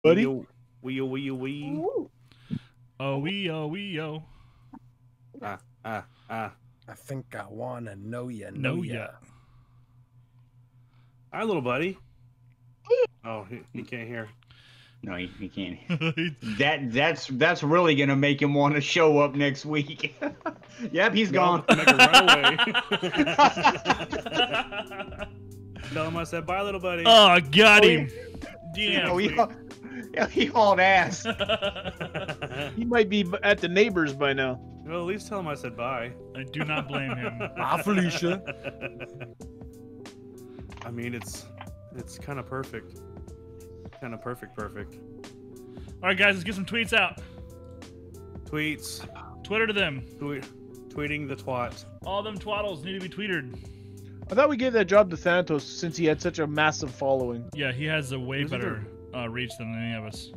buddy. Wee. Oh, wee, oh. I think I wanna know ya. Hi, little buddy. Oh, he can't hear. No, he can't. That's really gonna make him want to show up next week. Yep, he's gone. Make a runaway. Tell him I said bye, little buddy. Oh, got him. Damn. He hauled ass. He might be at the neighbors by now. Well, at least tell him I said bye. I do not blame him. Bye, Felicia. I mean, it's kind of perfect. Kind of perfect. All right, guys, let's get some tweets out. Tweets. Twitter to them. Tweeting the twat. All them twaddles need to be tweeted. I thought we gave that job to Santos since he had such a massive following. Yeah, he has a way better reach than any of us.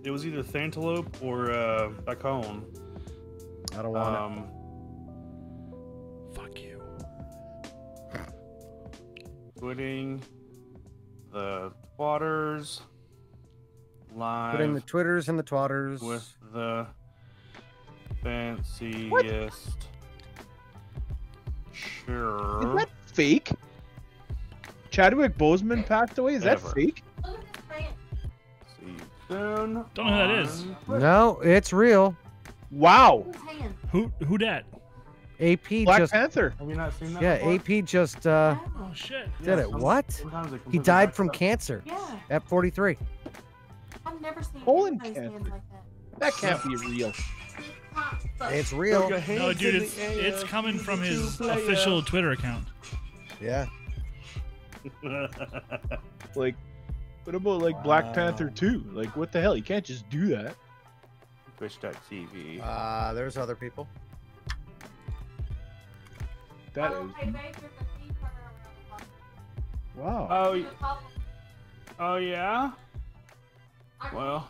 It was either Thantelope or Bacone. I don't want it. Fuck you. Tweeting the twatters live. Putting the Twitters and the twatters. With the fanciest. Sure. Is that fake? Chadwick Boseman passed away? Is that fake? See you soon. Don't know who that is. No, it's real. Wow. Who dat? AP Black Panther. Have you not seen that? Yeah, before? AP just oh shit. did it. What? He died from cancer. Yeah. At 43. I've never seen Colon anybody's cancer. hands like that. That can't be real. It's real. No, dude, it's coming from his official Twitter account. Yeah. Like, what about like Black Panther 2? Like, what the hell? You can't just do that. Twitch.tv. There's other people. That is. Wow. Oh yeah. Well,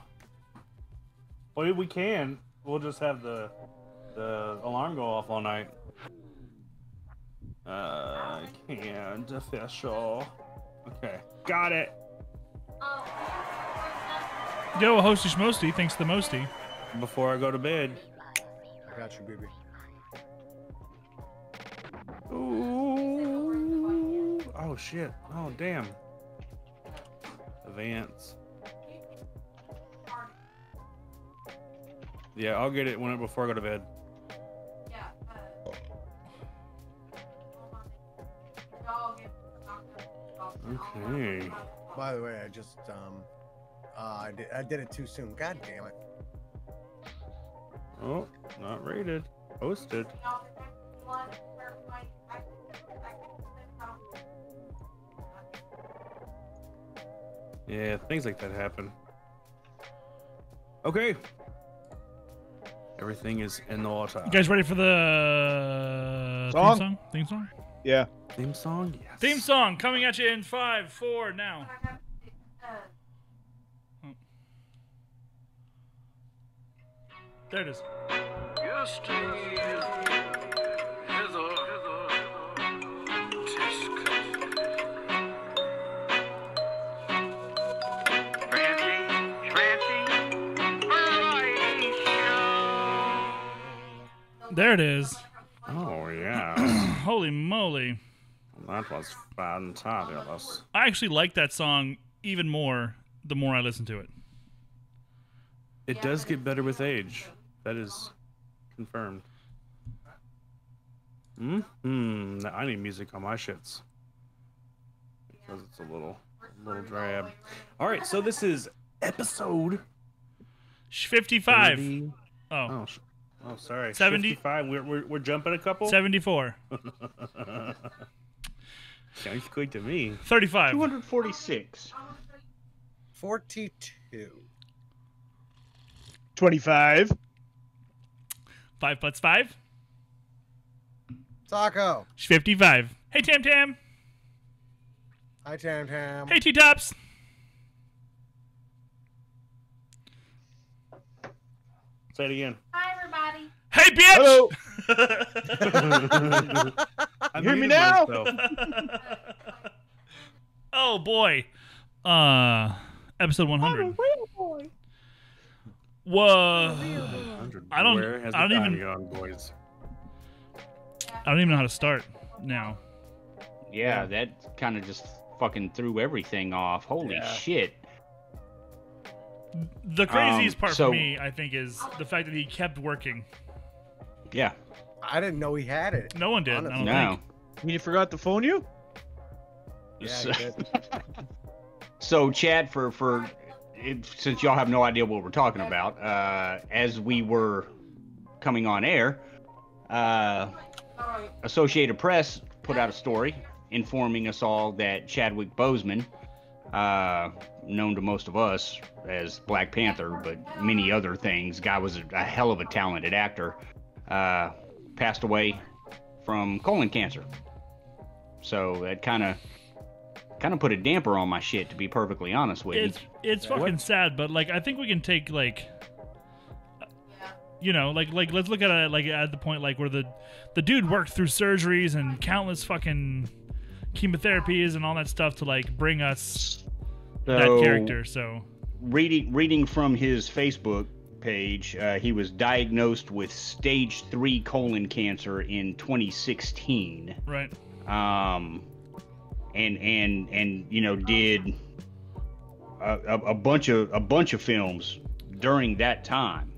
we can. We'll just have the alarm go off all night. Can't official. Okay, got it. Yo, Hosty Schmosty, thanks to the Mosty. Before I go to bed. I got you, baby. Ooh. Oh shit. Oh damn. Advance. Yeah, I'll get it before I go to bed. Okay. By the way, I just I did it too soon. God damn it. Oh, not rated. Posted. Yeah, things like that happen. Okay. Everything is in the water. You guys ready for the Song? Theme song? Yeah. Theme song? Yes. Theme song coming at you in 5, 4 now. There it is. There it is. Oh, yeah. Holy moly. That was fantabulous. I actually like that song even more the more I listen to it. It does get better with age. That is confirmed. I need music on my shits. Because it's a little drab. Alright, so this is episode 55. 30. Oh, sorry. 70. 55. We're jumping a couple? 74. Sounds good to me. 35. 246. 42. 25. 5 plus 5. Taco. 55. Hey, Tam Tam. Hi, Tam Tam. Hey, T-Tops. Say it again. Hi, everybody. Hey, bitch. Hello. I You hear me muted now? myself. Oh, boy. Episode 100. Whoa. I don't. Where has I don't the time even. gone, boys? I don't even know how to start now. Yeah, that kind of just fucking threw everything off. Holy shit. The craziest part so- for me, I think, is the fact that he kept working. Yeah. I didn't know he had it. No one did. I Honestly. don't No. think. You mean you forgot to phone you? Yeah, So- he did. So, Chad, since y'all have no idea what we're talking about, as we were coming on air, Associated Press put out a story informing us all that Chadwick Boseman, known to most of us as Black Panther, but many other things, guy was a hell of a talented actor, passed away from colon cancer. So that kind of put a damper on my shit, to be perfectly honest with you. It's fucking sad, but like I think we can take like, you know, like let's look at it like at the point like where the dude worked through surgeries and countless fucking chemotherapies and all that stuff to like bring us that character. So reading from his Facebook page, he was diagnosed with stage 3 colon cancer in 2016. right. And you know, did a bunch of films during that time,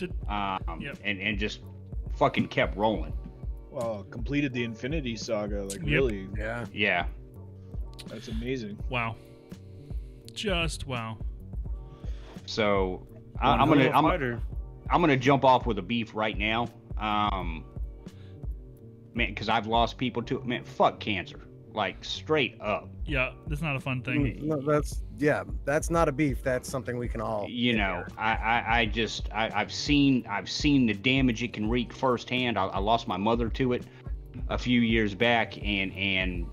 Yep. and just fucking kept rolling. Well, completed the Infinity Saga. Like, Yep. really, Yeah. Yeah. that's amazing. Wow. Just wow. So One I'm hell of a gonna fighter. I'm gonna jump off with a beef right now, man, because I've lost people to it. Man, fuck cancer, like straight up. Yeah, that's not a fun thing. No, that's not a beef. That's something we can all. You know, I've seen the damage it can wreak firsthand. I lost my mother to it a few years back, and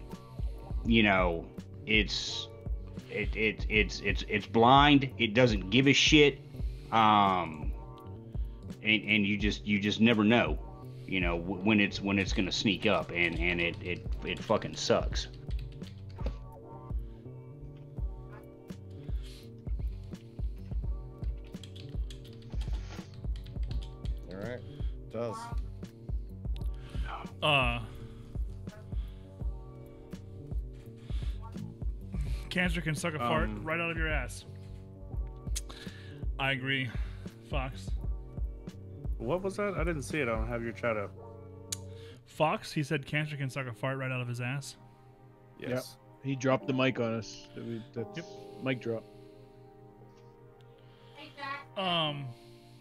you know, it's blind. It doesn't give a shit. And you just never know, you know, when it's gonna sneak up, and it fucking sucks. All right. It does. Cancer can suck a fart Um, right out of your ass. I agree, Fox. What was that? I didn't see it. I don't have your chat up. Fox, he said cancer can suck a fart right out of his ass. Yes. He dropped the mic on us. That's mic drop.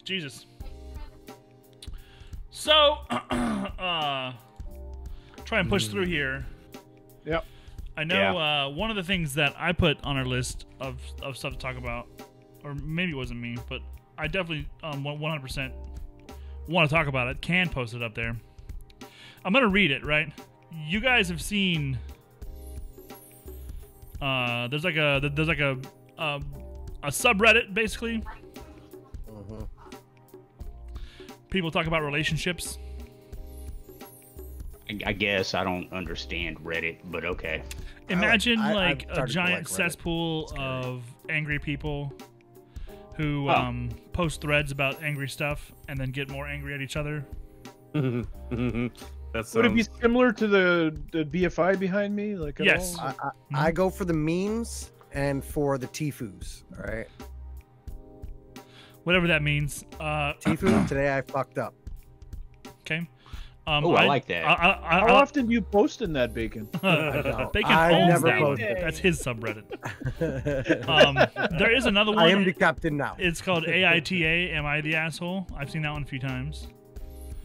Jesus. So, try and push through here. Yep. I know one of the things that I put on our list of stuff to talk about, or maybe it wasn't me, but I definitely 100% want to talk about it. Can post it up there. I'm gonna read it. Right, you guys have seen. There's like a subreddit basically. Mhm. People talk about relationships. I guess I don't understand Reddit, but okay. Imagine I've like a started to giant like Reddit. cesspool Scary. of angry people who post threads about angry stuff and then get more angry at each other. That's Would it be similar to the BFI behind me? Like, at Yes. all? I go for the memes and for the Tifus. All right. Whatever that means. Tifu, today I fucked up. Okay. Oh, I like that. How often do you post in that bacon? Bacon I've owns never that. posted. That's his subreddit. There is another one. I am the captain now. It's called AITA. Am I the asshole? I've seen that one a few times.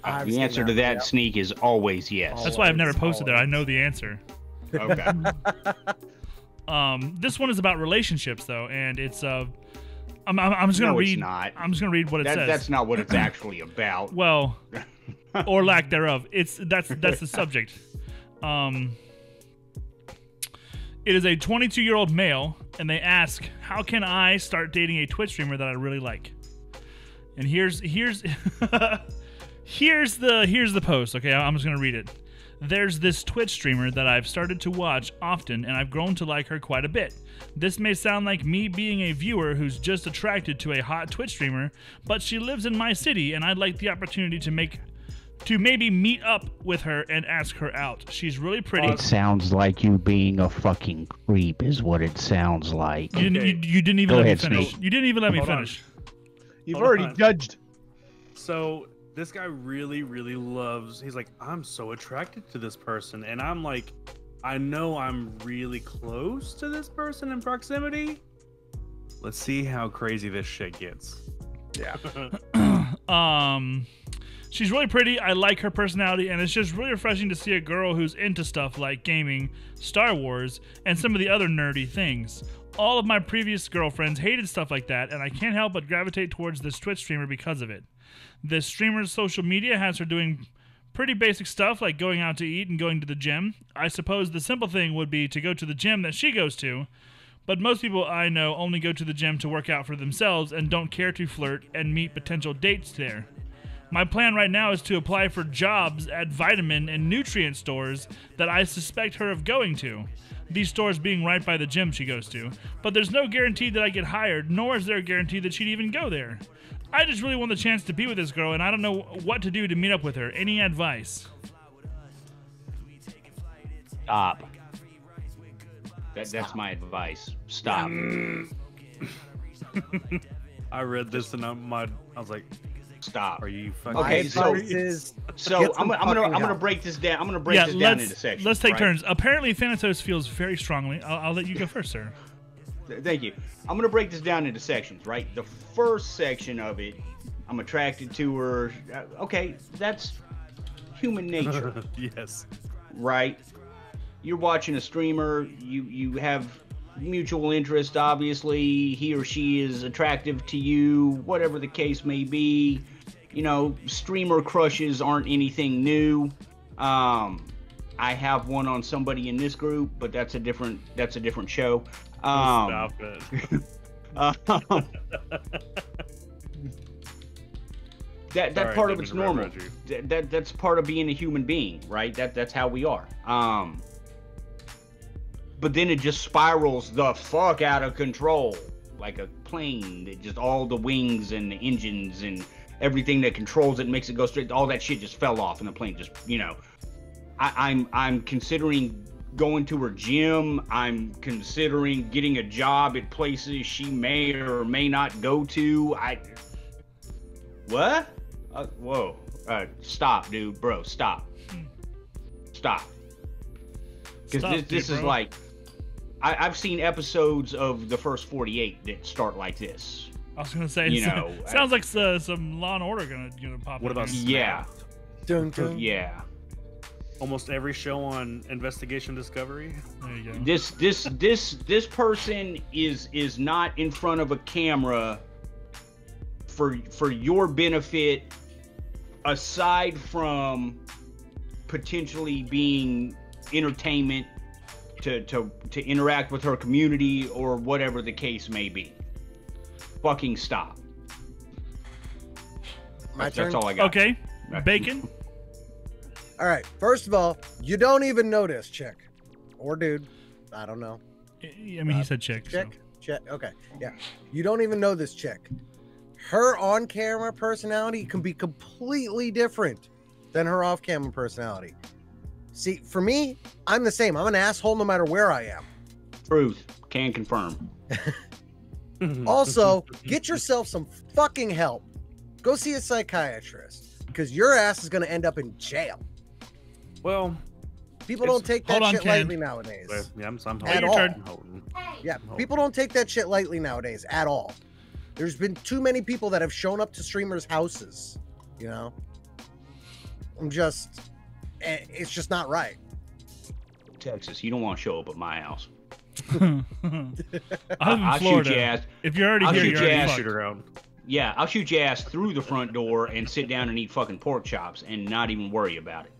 I've The seen answer to that, yeah. Sneak, is always yes. That's why I've never Always, posted there. I know the answer. Okay. This one is about relationships though, and it's I'm just gonna No, it's read. not. I'm just gonna read what it says. That's not what it's actually about. Well, or lack thereof. That's the subject. It is a 22-year-old male, and they ask, "How can I start dating a Twitch streamer that I really like?" And here's here's the post. Okay, I'm just gonna read it. There's this Twitch streamer that I've started to watch often, and I've grown to like her quite a bit. This may sound like me being a viewer who's just attracted to a hot Twitch streamer, but she lives in my city, and I'd like the opportunity to maybe meet up with her and ask her out. She's really pretty. It sounds like you being a fucking creep is what it sounds like. You didn't even Go let ahead, me finish. Snake. You didn't even let me Hold on. finish. You've Hold already on. judged. So this guy really, really loves. He's like, I'm so attracted to this person, and I'm like, I know I'm really close to this person in proximity. Let's see how crazy this shit gets. Yeah. She's really pretty. I like her personality, and it's just really refreshing to see a girl who's into stuff like gaming, Star Wars, and some of the other nerdy things. All of my previous girlfriends hated stuff like that, and I can't help but gravitate towards this Twitch streamer because of it. This streamer's social media has her doing pretty basic stuff like going out to eat and going to the gym. I suppose the simple thing would be to go to the gym that she goes to, but most people I know only go to the gym to work out for themselves and don't care to flirt and meet potential dates there. My plan right now is to apply for jobs at vitamin and nutrient stores that I suspect her of going to. These stores being right by the gym she goes to. But there's no guarantee that I get hired, nor is there a guarantee that she'd even go there. I just really want the chance to be with this girl, and I don't know what to do to meet up with her. Any advice? Stop. That's my advice. Stop. I read this and I was like, Stop. are you fucking Okay, My so- advice is So get some I'm gonna fucking help. break this down. I'm gonna break this down into sections. let's take right? turns. Apparently, Thanatos feels very strongly. I'll let you go first, sir. Thank you. I'm gonna break this down into sections, right? The first section of it, I'm attracted to her. Okay, that's human nature, yes. right? You're watching a streamer. You have mutual interest. Obviously, he or she is attractive to you. Whatever the case may be, you know, streamer crushes aren't anything new. I have one on somebody in this group, but that's a different show. Stop it. That Sorry, part of didn't it's mean to normal. interrupt That's part of being a human being, right? That's how we are. But then it just spirals the fuck out of control, like a plane that just all the wings and the engines and everything that controls it makes it go straight. All that shit just fell off, and the plane just, you know. I'm considering going to her gym. I'm considering getting a job at places she may or may not go to. What? Whoa. Stop, dude. Bro, stop. Stop. Because Stop, this is bro. like... I've seen episodes of the first 48 that start like this. I was gonna say, You know, sounds like some Law and Order gonna pop. What in about here. Yeah. Dun, dun. Yeah. Almost every show on Investigation Discovery. There you go. This person is not in front of a camera for your benefit, aside from potentially being entertainment to interact with her community or whatever the case may be. Fucking stop. My turn. That's all I got. Okay, Bacon. All right. First of all, you don't even know this chick or dude. I don't know. I mean, he said chick. so. Chick. Okay. Yeah. You don't even know this chick. Her on-camera personality can be completely different than her off-camera personality. See, for me, I'm the same. I'm an asshole no matter where I am. Truth. Can confirm. Also, get yourself some fucking help. Go see a psychiatrist because your ass is going to end up in jail. Well, People don't take that Hold on, shit Ken. lightly nowadays. yeah, I'm At holding. all. I'm holding. Yeah, people don't take that shit lightly nowadays at all. There's been too many people that have shown up to streamers' houses, you know? It's just not right. Texas, you don't want to show up at my house. I live in I'll Florida. shoot your ass. If you're already I'll here, shoot you're your already ass. fucked. Shoot around. Yeah, I'll shoot your ass through the front door and sit down and eat fucking pork chops and not even worry about it.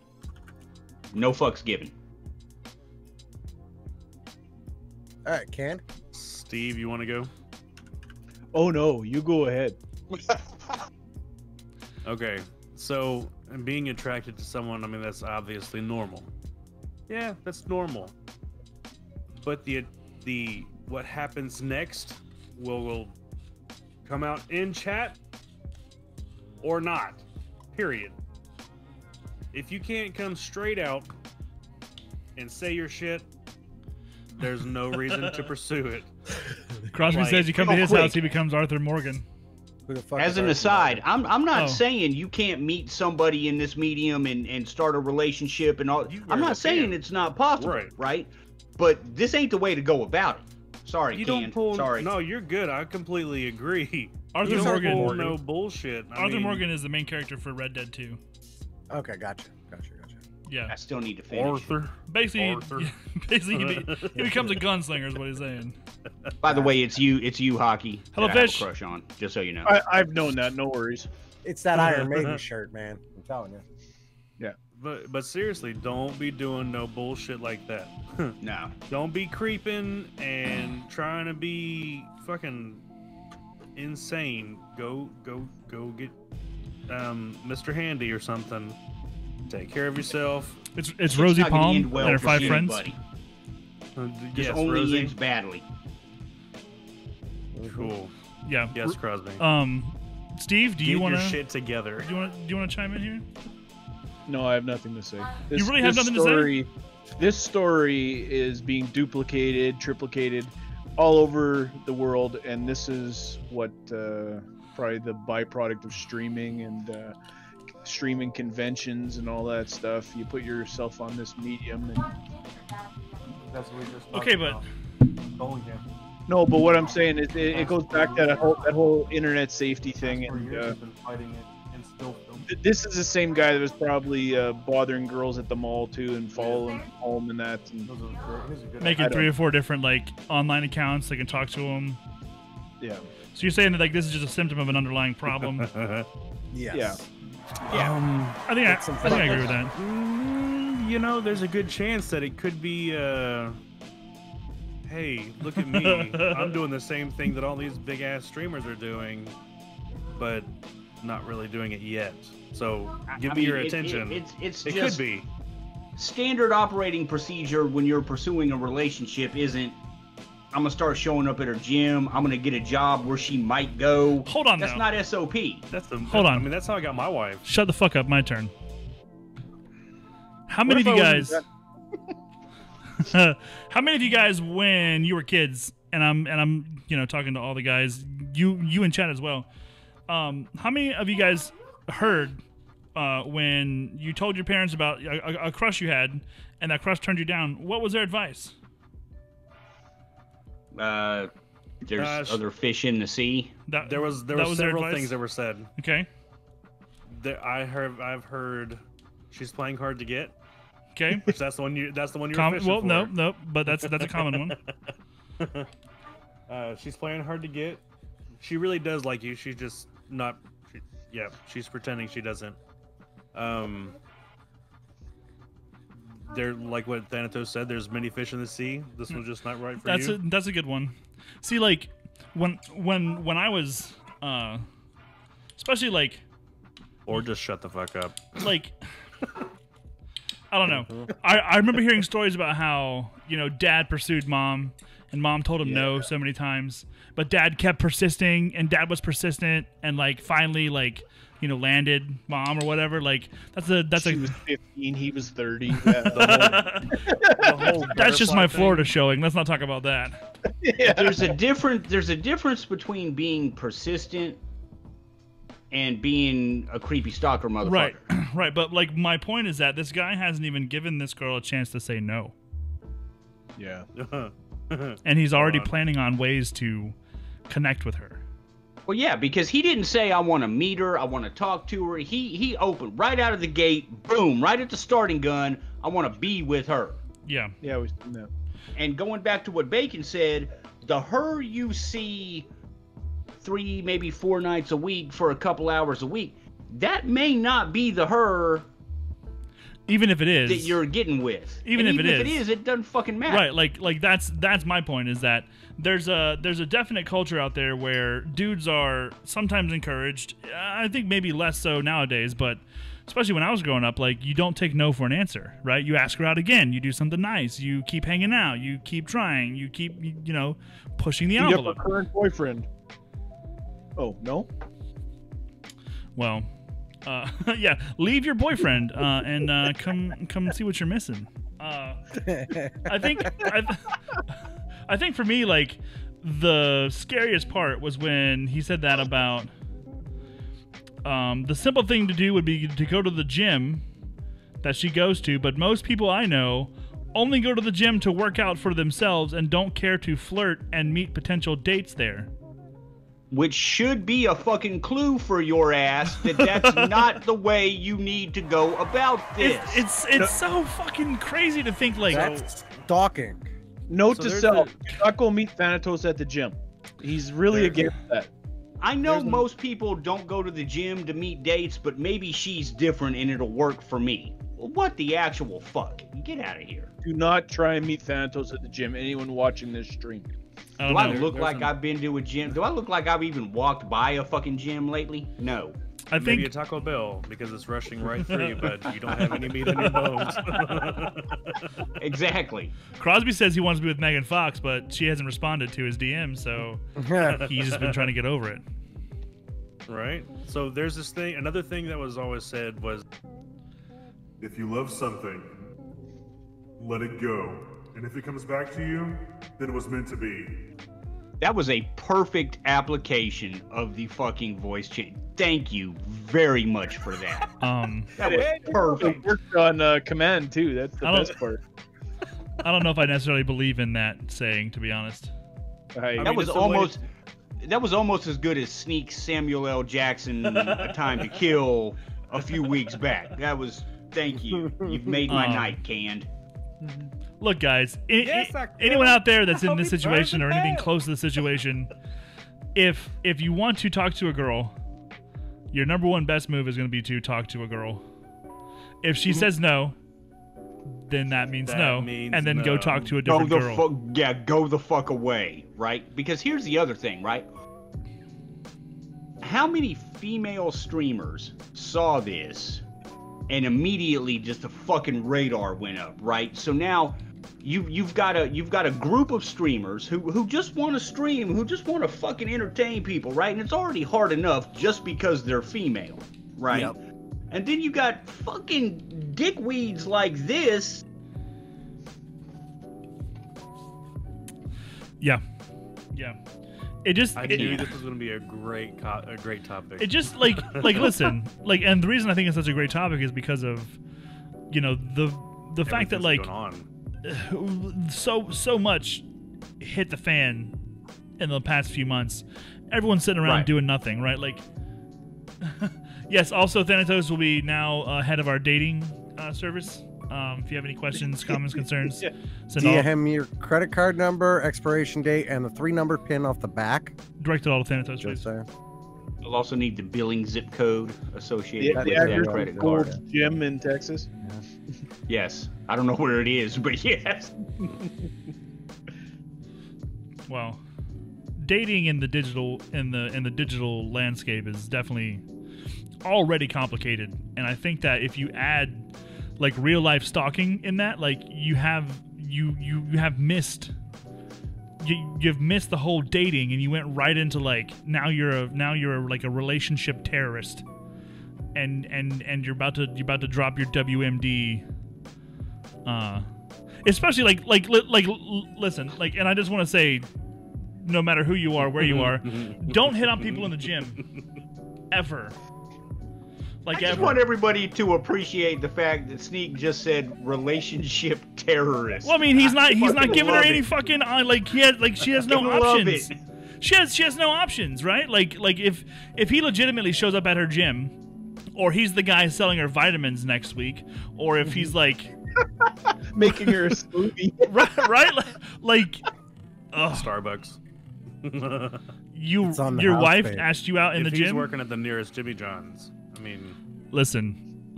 No fucks given. All right, Ken. Steve, you want to go? Oh no, you go ahead. Okay, so And being attracted to someone, I mean, that's obviously normal. Yeah, that's normal. But the what happens next will come out in chat or not. Period. If you can't come straight out and say your shit, there's no reason to pursue it. Crosby Like, says you come to real his quick. house, he becomes Arthur Morgan. Who the fuck As is an Arthur aside, Morgan? I'm not Oh. saying you can't meet somebody in this medium and start a relationship and all. You I'm very not saying can. it's not possible, Right. right? But this ain't the way to go about it. Sorry, You Ken. don't pull. Sorry. No, you're good. I completely agree. Arthur You don't Morgan. pull no bullshit. I Arthur mean, Morgan is the main character for Red Dead 2. Okay, gotcha. Yeah. I still need to finish. Arthur. Basically, Arthur. he becomes a gunslinger is what he's saying. By the way, it's you, Hockey. Hello, that I have a Fish. crush on, just so you know. I've known that. No worries. It's that Iron Maiden shirt, man. I'm telling you. But seriously, don't be doing no bullshit like that. No. Don't be creeping and trying to be fucking insane. Go get Mr. Handy or something. Take care of yourself. It's Rosie not gonna Palm end well and her for 5 friends. anybody. Yes, Just only Rosie. ends badly. Cool. Yeah. Yes, Crosby. Steve, do Get you want your to shit together? do you want to chime in here? No, I have nothing to say. You really have nothing to say? This story is being duplicated, triplicated all over the world, and this is what probably the byproduct of streaming and streaming conventions and all that stuff. You put yourself on this medium, and That's what we just Okay, but no, but what I'm saying is it goes back to that whole internet safety thing, and this is the same guy that was probably bothering girls at the mall too, and following home and that. And, making I 3 don't- or 4 different like online accounts, they can talk to them. yeah, So you're saying that like this is just a symptom of an underlying problem? Yes. Yeah. I think I agree with that. You know, there's a good chance that it could be. Hey, look at me! I'm doing the same thing that all these big ass streamers are doing, but not really doing it yet. So give me your attention. It's It just could be. standard operating procedure when you're pursuing a relationship isn't I'm gonna start showing up at her gym, I'm gonna get a job where she might go. Hold on That's now. not SOP. Hold on. I mean, that's how I got my wife. Shut the fuck up. My turn. How many of What you if I guys? wasn't How many of you guys, when you were kids, and I'm talking to all the guys, you in chat as well. How many of you guys heard when you told your parents about a crush you had, and that crush turned you down? What was their advice? There's Gosh. other fish in the sea. There was that their several advice? things that were said. Okay. I've heard she's playing hard to get. Okay. Which that's the one you're fishing Well, for. no, but that's a common one. She's playing hard to get. She really does like you. She's just not. She's pretending she doesn't. They're like what Thanatos said. There's many fish in the sea. This one's just not right for you. That's a good one. See, like when I was, especially like Or just shut the fuck up. like I don't know. I remember hearing stories about how dad pursued mom, and mom told him no so many times, but dad kept persisting, and dad was persistent, and like finally landed mom or whatever. Like She was 15, he was 30. Yeah, the whole that's just my butterfly thing. Florida showing. Let's not talk about that. There's a difference between being persistent and being a creepy stalker motherfucker. Right, right. But like my point is that this guy hasn't even given this girl a chance to say no, yeah. and he's already on. planning on ways to connect with her. Well, yeah, because he didn't say I want to meet her, I want to talk to her. He opened right out of the gate, boom, right at the starting gun. I want to be with her. Yeah. Yeah, we've seen that. And going back to what Bacon said, the her you see 3, maybe 4 nights a week for a couple hours a week, that may not be the her Even if it is, that you're getting with. Even And if even it if it is. is, it doesn't fucking matter. right, like that's my point, is that there's a definite culture out there where dudes are sometimes encouraged. I think maybe less so nowadays, but especially when I was growing up, like, you don't take no for an answer, right? You ask her out again. You do something nice. You keep hanging out. You keep trying. You keep, you know, pushing the You have a envelope. current boyfriend. Oh, no? Well, yeah, leave your boyfriend and come see what you're missing. I think for me, like, the scariest part was when he said that about the simple thing to do would be to go to the gym that she goes to, but most people I know only go to the gym to work out for themselves and don't care to flirt and meet potential dates there. Which should be a fucking clue for your ass that that's not the way you need to go about this. It's so fucking crazy to think, like, That's stalking. Note So to there's self: do not go meet Thanatos at the gym. He's really against that. I know most people don't go to the gym to meet dates, but maybe she's different and it'll work for me. Well, what the actual fuck? Get out of here. Do not try and meet Thanatos at the gym. Anyone watching this stream. I Do don't I know. look like I've been to a gym? Do I look like I've even walked by a fucking gym lately? No. I Maybe a think Taco Bell because it's rushing right through you, but you don't have any meat in your bones. Exactly. Crosby says he wants to be with Megan Fox, but she hasn't responded to his DM, so he's just been trying to get over it. Right? So there's this thing, another thing that was always said was, If you love something, let it go. And if it comes back to you, then it was meant to be. That was a perfect application of the fucking voice change. Thank you very much for that. That was perfect. It worked on command too. That's the I don't- best part. I don't know if I necessarily believe in that saying, to be honest. I That was it's a way almost that was almost as good as Sneak Samuel L. Jackson A Time to Kill a few weeks back. That was thank you. You've made my night, Canned. Look, guys, Yes, I can. anyone out there that's in I'll this be situation or burning anything hell. close to the situation, if you want to talk to a girl, your number one best move is going to be to talk to a girl. If she says no, then that means That no, means and then go no. talk to a Go different the girl. fuck go the fuck away, right? Because here's the other thing, right? How many female streamers saw this and immediately just the fucking radar went up, right? So now you've got a group of streamers who just want to stream, who just want to fucking entertain people, right? And it's already hard enough just because they're female, right? Yep. And then you got fucking dickweeds like this. Yeah. It just I knew this was going to be a great topic. it just like listen, like, and the reason I think it's such a great topic is because of, you know, the fact that, Everything's like, going on. so much hit the fan in the past few months. Everyone's sitting around Right. doing nothing, right? Like, yes. Also, Thanatos will be now head of our dating service. If you have any questions, comments, concerns, send all DM him your credit card number, expiration date, and the 3-number pin off the back. direct it all to Thanatos, please. Just saying. You'll also need the billing zip code associated The with that address credit of Gold card. Gym in Texas. Yes. I don't know where it is, but yes. Well, dating in the digital digital landscape is definitely already complicated, and I think that if you add like real life stalking in that, like, you have missed you've missed the whole dating, and you went right into, like, now you're like a relationship terrorist, and you're about to drop your WMD, especially listen, like, and I just want to say, no matter who you are, where you are, don't hit on people in the gym ever. Like, I just ever. want everybody to appreciate the fact that Sneak just said relationship terrorist. Well, I mean, he's not fucking giving her love any it. fucking she has no I love options. it. She has no options, right? Like if he legitimately shows up at her gym, or he's the guy selling her vitamins next week, or if he's like Making her a smoothie. right like ugh, Starbucks. It's on the your house wife page. asked you out in If the he's gym. working at the nearest Jimmy John's, I mean, Listen.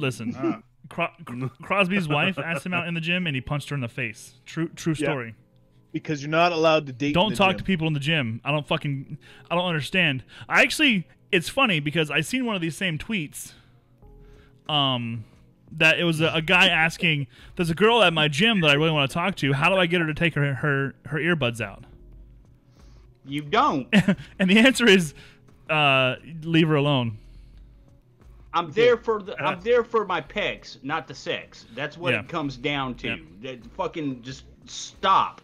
Crosby's wife asked him out in the gym, and he punched her in the face. True story. Because you're not allowed to date. in Don't the talk gym. to people in the gym. I don't understand. It's funny because I seen one of these same tweets that it was a guy asking, "There's a girl at my gym that I really want to talk to. How do I get her to take her earbuds out?" You don't. And the answer is, leave her alone. I'm there for my pecs, not the sex. That's what Yeah. it comes down to. Yeah. That fucking just stop.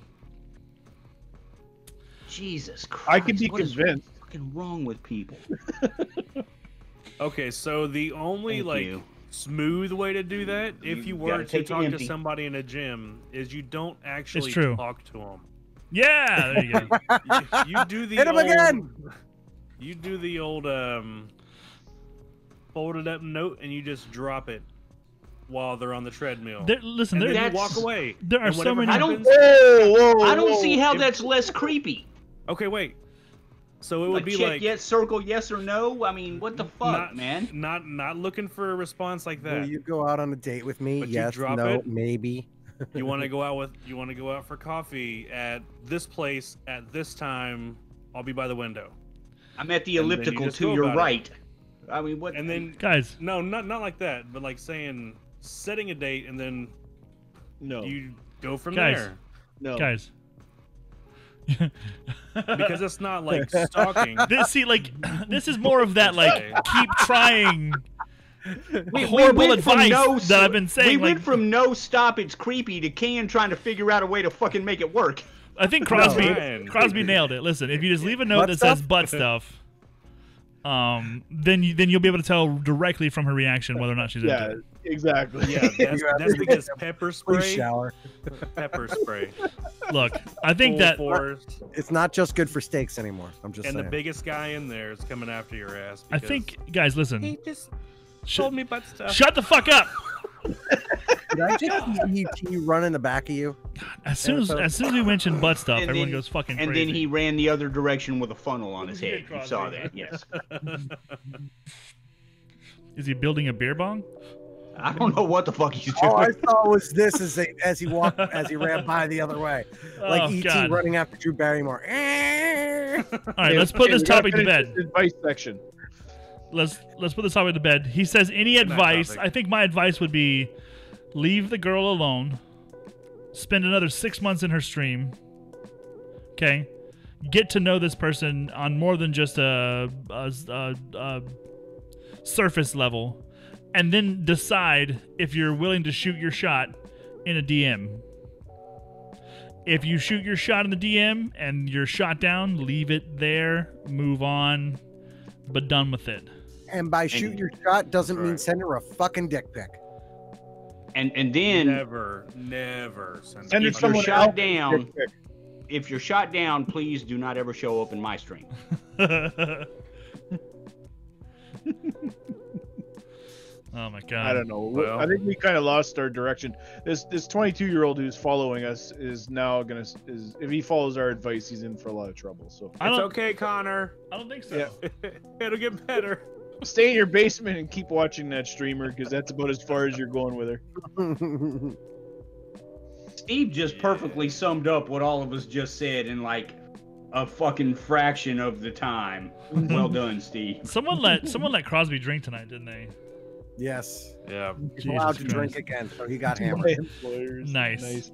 Jesus Christ. I can be what is convinced. fucking wrong with people? Okay, so the only Thank like you. smooth way to do that, if You you were gotta to take it talk to empty. somebody in a gym, is you don't actually true. talk to them. Yeah, there you go. You do the Hit him old, again! You do the old folded up note and you just drop it while they're on the treadmill. Listen, and then That's- you walk away. there are And so whatever many- I don't- happens- I don't see how that's less creepy. Okay, wait. So it would be check like yes, circle yes or no. I mean, what the fuck, man? Not looking for a response like that. Will you go out on a date with me? But you Yes, drop no, it? maybe. You want to go out for coffee at this place at this time. I'll be by the window. I'm at the And then you elliptical just to go your about it. right. I mean, what? And then Guys, no, not like that, but like saying setting a date and then No. you go from Guys. there. No. guys. Because it's not like stalking. This is more of that like keep trying we horrible went from advice that I've been saying. We went from no stop, it's creepy to Can trying to figure out a way to fucking make it work. I think Crosby Ryan. nailed it. Listen, if you just leave a note Butt that says stuff? butt stuff, then you'll be able to tell directly from her reaction whether or not she's Yeah, into it. exactly. Yeah, that's because pepper Please spray. shower. Pepper spray. Look, I think Full that force, It's not just good for steaks anymore. I'm just and saying. the biggest guy in there is coming after your ass. I because think guys, listen. he just Sh- told me butt stuff. shut the fuck up. Did I just see ET run in the back of you? As soon as we mention butt stuff, And everyone then- goes fucking And crazy. then he ran the other direction with a funnel on his He head. did, You saw Crosby. that, yes. Is he building a beer bong? I don't know what the fuck he's doing. All I saw was this as he ran by the other way, like Oh, ET God. running after Drew Barrymore. All right, let's put this topic to bed. Advice section. Let's put this topic to bed. He says any advice. topic. I think my advice would be leave the girl alone. Spend another 6 months in her stream. Okay, get to know this person on more than just a surface level, and then decide if you're willing to shoot your shot in a DM. If you shoot your shot in the DM and you're shot down, leave it there, move on, but done with it. And by shoot your shot doesn't mean Right. send her a fucking dick pic. And then Never send Send a her if fucking you're someone shot else. down, if you're shot down, please do not ever show up in my stream. Oh my god. I don't know. Well- I think we kind of lost our direction. This 22-year-old who's following us is now gonna if he follows our advice, he's in for a lot of trouble. So I It's don't, okay, Connor. I don't think so. Yeah. It'll get better. stay in your basement and keep watching that streamer because that's about as far as you're going with her. Steve just perfectly summed up what all of us just said in like a fucking fraction of the time. Well done, Steve. Someone let Crosby drink tonight, didn't they? Yes. Yeah. He's Jesus allowed to Christ. drink again, so he got hammered. My employers. Nice.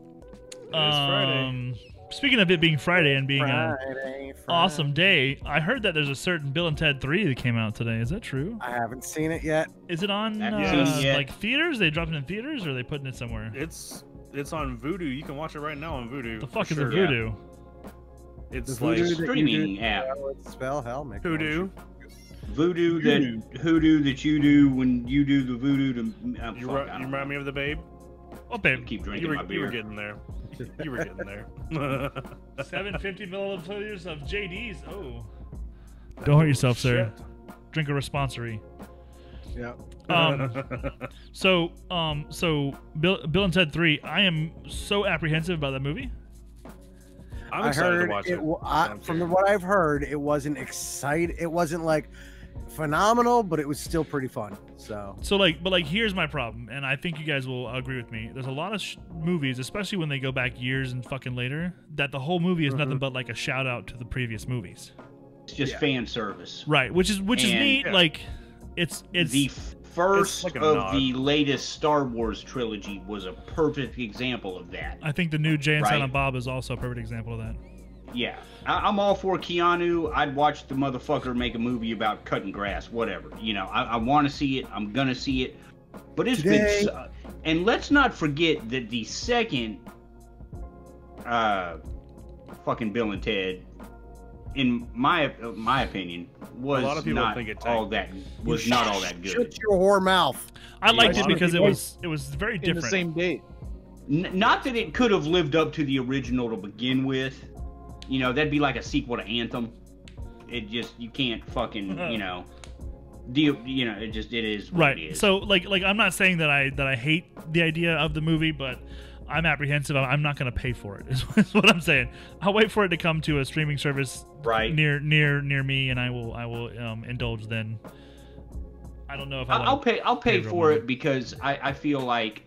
Friday. Speaking of it being Friday and being an Friday. awesome day, I heard that there's a certain Bill and Ted 3 that came out today. Is that true? I haven't seen it yet. Is it on Haven't seen it yet. like theaters? They dropping it in theaters, or are they putting it somewhere? It's on Voodoo. You can watch it right now on Voodoo. The fuck for is a sure. Voodoo? It's The like voodoo that you streaming do, app. Spell hell, make Hoodoo. Voodoo that hoodoo that you do when you do the voodoo to. You fuck, I you don't remind me know. of the babe. Oh, babe. Keep You drinking were, my you beer. were getting there. You were getting there. 750 milliliters of JD's. Oh. Don't hurt yourself, sir. Drink a responsory. Yeah. So Bill and Ted 3. I am so apprehensive about that movie. I'm I excited heard to watch it. it. From what I've heard, it wasn't exciting. It wasn't like phenomenal, but it was still pretty fun. So But here's my problem, and I think you guys will agree with me. There's a lot of movies, especially when they go back years and fucking later, that the whole movie is nothing but like a shout out to the previous movies. It's just fan service. Right, which is And- neat. Yeah. Like, it's The first like a of nod. the latest Star Wars trilogy was a perfect example of that. I think the new Jay and Right. Silent Bob is also a perfect example of that. Yeah, I'm all for Keanu. I'd watch the motherfucker make a movie about cutting grass, whatever. You know, I want to see it. I'm gonna see it. But it's Today. been, and let's not forget that the second, fucking Bill and Ted, in my opinion, was A lot of people not think it all tanked. that was not all that good. Shut your whore mouth. I liked a it lot of because people- it was very In different. the same date. Not that it could have lived up to the original to begin with. You know, that'd be like a sequel to Anthem. It just, you can't fucking, you know, deal. You know, it is what Right. it is. So like I'm not saying that I hate the idea of the movie, but I'm apprehensive. I'm not going to pay for it. Is what I'm saying. I'll wait for it to come to a streaming service Right. near me, and I will indulge then. I don't know if I'll pay real for money. it because I feel like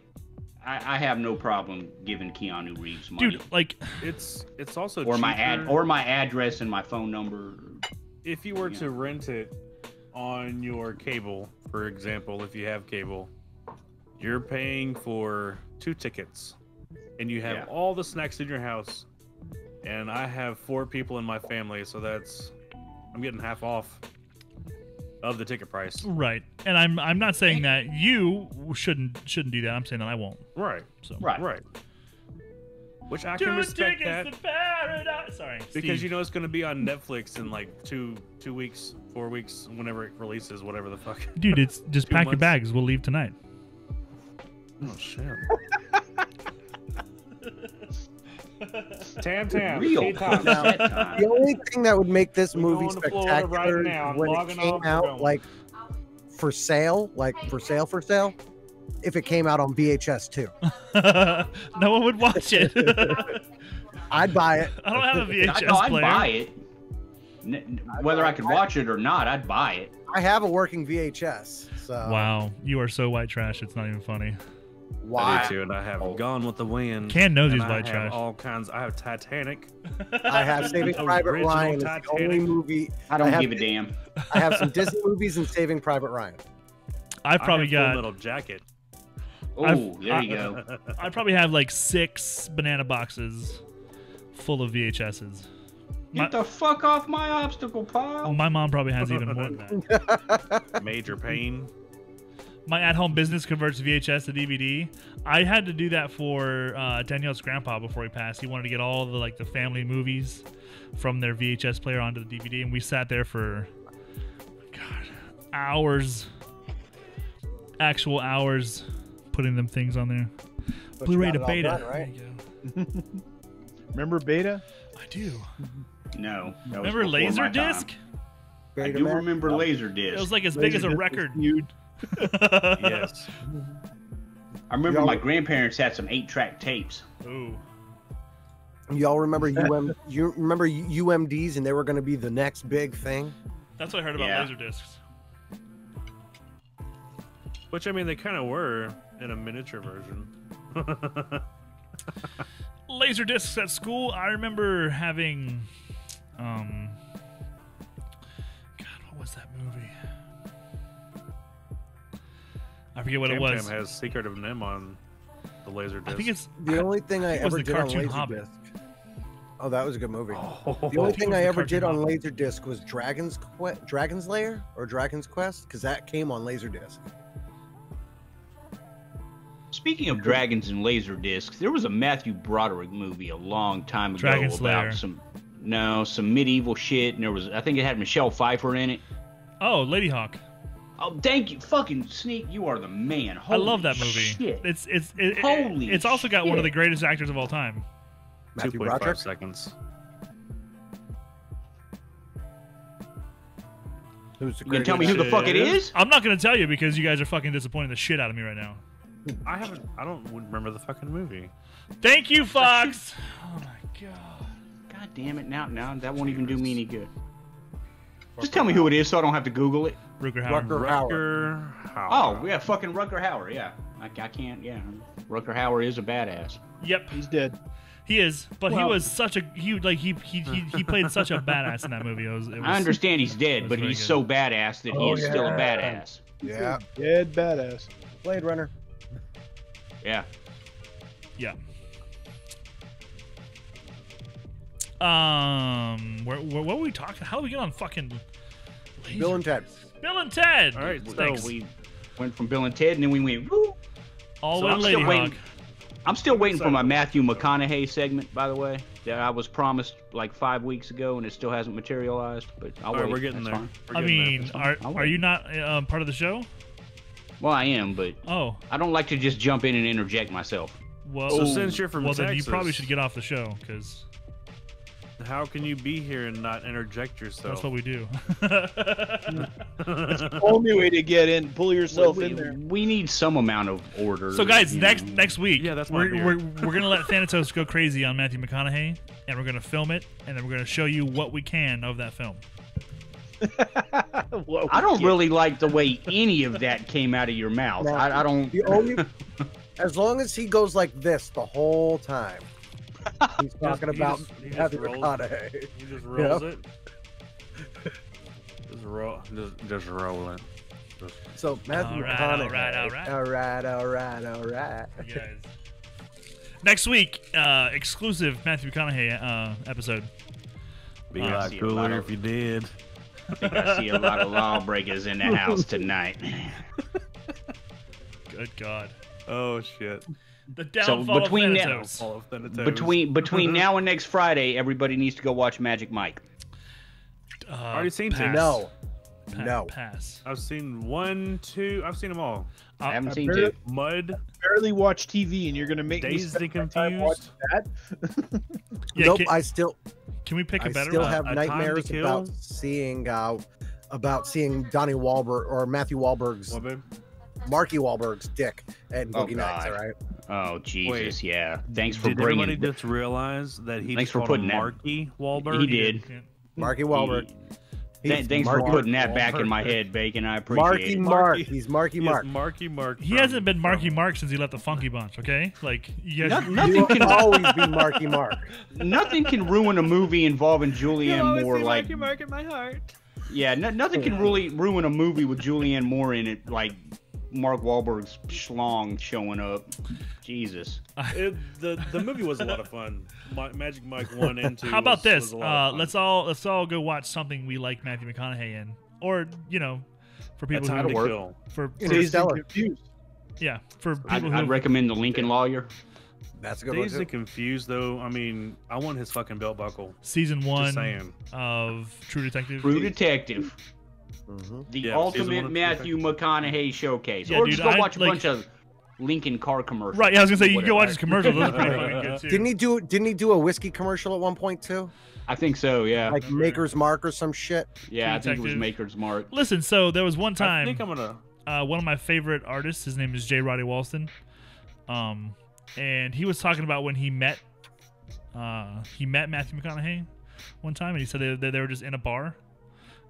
I have no problem giving Keanu Reeves money. Dude, like It's also or my cheaper my address and my phone number. if you were to rent it on your cable, for example, if you have cable, you're paying for 2 tickets, and you have Yeah. all the snacks in your house. And I have 4 people in my family, so I'm getting half off of the ticket price. right. And I'm not saying that you shouldn't do that. I'm saying that I won't. Right, So Right. which I can respect that to paradise. Sorry, because Steve. you know it's going to be on Netflix in like 2 weeks, 4 weeks, whenever it releases, whatever the fuck. Dude, it's just 2 pack your months. bags. We'll leave tonight. Oh shit. Tam, Real K-Top. that time. The only thing that would make this We're movie going to Florida spectacular right now. I'm when it logging came off, we're out, going. like for sale, if it came out on VHS too. No one would watch it. I'd buy it. I don't have a VHS No, I'd player. buy it. Whether I could watch it or not, I'd buy it. I have a working VHS. So Wow, you are so white trash. It's not even funny. I why? do too, and I have Gone with the Wind. Ken knows and he's I white have trash. all kinds. I have Titanic. I have Saving Private Original Ryan. It's the Titanic. only movie. I don't have, give a damn. I have some Disney movies and Saving Private Ryan. I've probably I have Full got. Metal Jacket. Oh, there you go. I probably have like 6 banana boxes full of VHSs. Get the fuck off my obstacle pile. My mom probably has even more than that. Major Pain. My at-home business converts VHS to DVD. I had to do that for Danielle's grandpa before he passed. He wanted to get all the family movies from their VHS player onto the DVD, and we sat there for hours, actual hours, putting them things on there. But you Blu-ray got to it all beta. done, right? There you Remember Beta? go. I do. No. that was Remember before my time. Laserdisc? I Beta do man? remember Laserdisc. It was like as big as a Laserdisc record. was huge. Yes. I remember Y'all- my grandparents had some 8-track tapes. Ooh. Y'all remember You remember UMDs, and they were going to be the next big thing. That's what I heard about Yeah. Laserdiscs. Which I mean, they kind of were in a miniature version. Laserdiscs at school. I remember having, God, what was that movie? I forget what it Tam was. Tam has Secret of Nim on the laser disc. I think it's The only thing I it was ever the did on cartoon Hobbit. Laserdisc. Oh, that was a good movie. Oh, The only it thing was I the ever did on cartoon Laserdisc was Dragon's Lair or Dragon's Quest, because that came on Laserdisc. Speaking of dragons and laser discs, there was a Matthew Broderick movie a long time ago Dragon Slayer. about some medieval shit, and I think it had Michelle Pfeiffer in it. Oh, Lady Hawk. Oh, thank you, fucking Sneak! You are the man. I Holy love that movie. Shit. Holy It's also got one of the shit. greatest actors of all time. Matthew 2.5 Broderick. seconds. Who's the You gonna tell me who greatest- the fuck it is? I'm not gonna tell you because you guys are fucking disappointing the shit out of me right now. I don't remember the fucking movie. Thank you, Fox. Oh my god. God damn it! Now that won't even do me any good. Just tell me who it is, so I don't have to Google it. Rutger Hauer. Rutger Hauer. Rutger Hauer. Oh yeah, fucking Rutger Hauer. Yeah, I can't. Yeah, Rutger Hauer is a badass. Yep. He's dead. He is, but he Well- was such a he played such a badass in that movie. I understand he's dead, but very he's good. so badass that he Oh, is still a yeah. badass. Yeah. Dead badass. Blade Runner. Yeah. Yeah. What were we talking? How did we get on fucking Bill and Ted. Bill and Ted? All right, So Thanks. we went from Bill and Ted, and then we went. Woo! All So the way I'm to still Lady waiting. Hawk. I'm still waiting for my Matthew McConaughey segment, by the way, that I was promised like 5 weeks ago, and it still hasn't materialized. But I'll All right, wait. we're getting That's there. fine. We're I getting there. mean, I'll are wait. you not part of the show? Well, I am, but Oh, I don't like to just jump in and interject myself. well. So since you're from well, then you Texas, probably should get off the show because how can you be here and not interject yourself? that's what we do. That's the only way to get in. Pull yourself in there. We need some amount of order. So guys, you next know. next week, Yeah, that's my we're beer. gonna let Thanatos go crazy on Matthew McConaughey, and we're gonna film it, and then we're gonna show you what we can of that film. What I we don't get. really like the way any of that came out of your mouth. No. I don't. The only, as long as he goes like this the whole time, he's talking about he just Matthew rolls. McConaughey. He just rolls it. Just roll it. So Matthew All right, McConaughey. all right, all right. all right. You guys. Next week, exclusive Matthew McConaughey episode. Be I like see a lot cooler of- if you did. I think I see a lot of lawbreakers in the house tonight. Good God. Oh shit. The downfall between of now- Thanatos. All of Thanatos. Between now and next Friday, everybody needs to go watch Magic Mike. Already seen two. pass. No. Pa- No. Pass. I've seen 1, 2. I've seen them all. I haven't I seen barely- two. Mud, Barely watch TV, and you're gonna make me Dazed spend and my time watching Confused. that. Yeah, Nope. can, Can we pick a I better still one? have A Time to nightmares Kill? about seeing Donnie Wahlberg or Matthew Wahlberg's what, babe? Marky Wahlberg's dick and Oh, Boogie Nights. God. All right. Oh Jesus, Wait. yeah. Thanks for Did everybody bringing. just realize that he Thanks just for called putting him that- Marky Wahlberg? He did. Yeah. Marky Wahlberg. He's Thanks for Marky putting that back in Wahlberg. my head, Bacon. I appreciate Marky it. Mark. Marky. He's Marky He is Mark. Marky Mark. He hasn't been Marky Mark since he left the Funky Bunch, okay? Like, you guys. You Nothing will can always be Marky Mark. nothing can ruin a movie involving Julianne Moore like Mark in my heart. yeah. Nothing can really ruin a movie with Julianne Moore in it like Mark Wahlberg's schlong showing up. Jesus. The movie was a lot of fun. Magic Mike 1 and 2. How about was this? a lot of fun. Let's all go watch something we like Matthew McConaughey in, or for A people Time who to work. Kill. for Dazed and Interstellar. Confused. yeah for people I'd who recommend The Lincoln Lawyer. That's a good one Dazed too. and Confused, though. I mean, I want his fucking belt buckle. season Just 1 saying. of True Detective. True Detective. Mhm. The Yeah, season ultimate 1 of Matthew McConaughey showcase. Yeah, or dude, just go I- watch a like- bunch of Lincoln car commercials. Right, yeah, I was gonna say you can Whatever. go watch his commercials. Those are pretty fucking good too. Didn't he do a whiskey commercial at one point too? I think so, yeah. Like Maker's Mark or some shit? Yeah, I think it was Detective. Maker's Mark. Listen, so there was one I time think I'm gonna. one of my favorite artists, his name is J. Roddy Walston, and he was talking about when he met Matthew McConaughey one time, and he said they were just in a bar.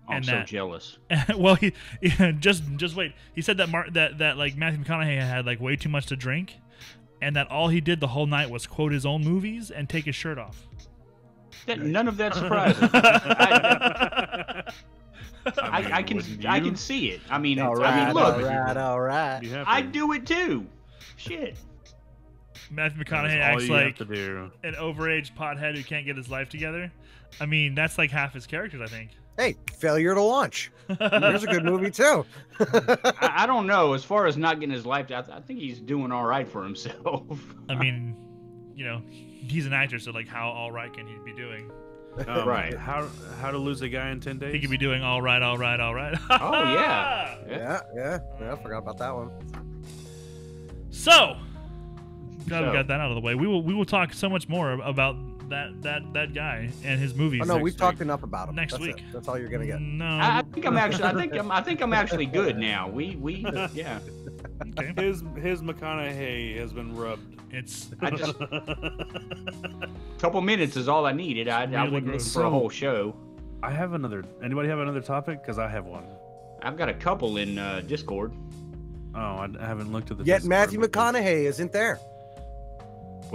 I'm And so that- jealous. Well, he just wait. He said that that like Matthew McConaughey had like way too much to drink, and that all he did the whole night was quote his own movies and take his shirt off. None of that surprises me. I can wouldn't I you? can see it. I mean, All I right, mean, look, all right. You have I to. do it too. Shit. Matthew That's McConaughey all acts you like have to do. an overage pothead who can't get his life together. I mean, that's like half his characters, I think. Hey, failure to launch. Here's a good movie too. I don't know. As far as not getting his life, I think he's doing all right for himself. I mean, he's an actor, so like, how all right can he be doing? Right. How to lose a guy in 10 days? He could be doing all right, all right, all right. Oh, yeah. Yeah. I forgot about that one. So, glad we So. got that out of the way. We will talk so much more about that guy and his movies. Oh no, next we've week. talk enough about him. Next That's week. it. That's all you're gonna get. No. I think I'm actually. I think I'm actually good now. We yeah. Okay. His McConaughey has been rubbed. It's I just couple minutes is all I needed. I Really wouldn't gross. listen for a whole show. I have another. Anybody have another topic? Because I have one. I've got a couple in Discord. Oh, I haven't looked at the. Yet Discord Matthew because- McConaughey isn't there.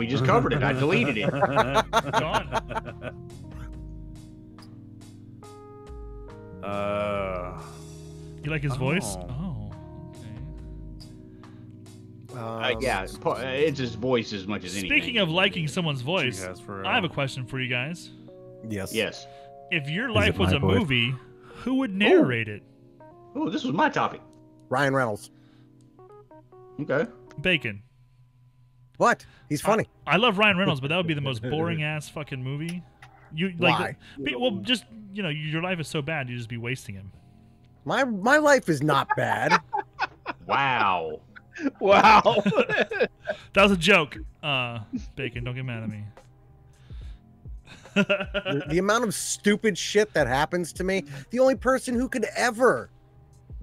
We just covered it. I deleted it. Gone. You like his voice? Oh, okay. Yeah, it's his voice as much as anything. Speaking of liking someone's voice, She has for, I have a question for you guys. Yes. Yes. If your life it was my a voice? movie, who would narrate it? Oh, this was my topic. Ryan Reynolds. Okay. Bacon. What? He's funny. I love Ryan Reynolds, but that would be the most boring ass fucking movie. You like? Why? Well, just your life is so bad, you just be wasting him. My life is not bad. Wow. Wow. That was a joke. Bacon, don't get mad at me. The amount of stupid shit that happens to me, the only person who could ever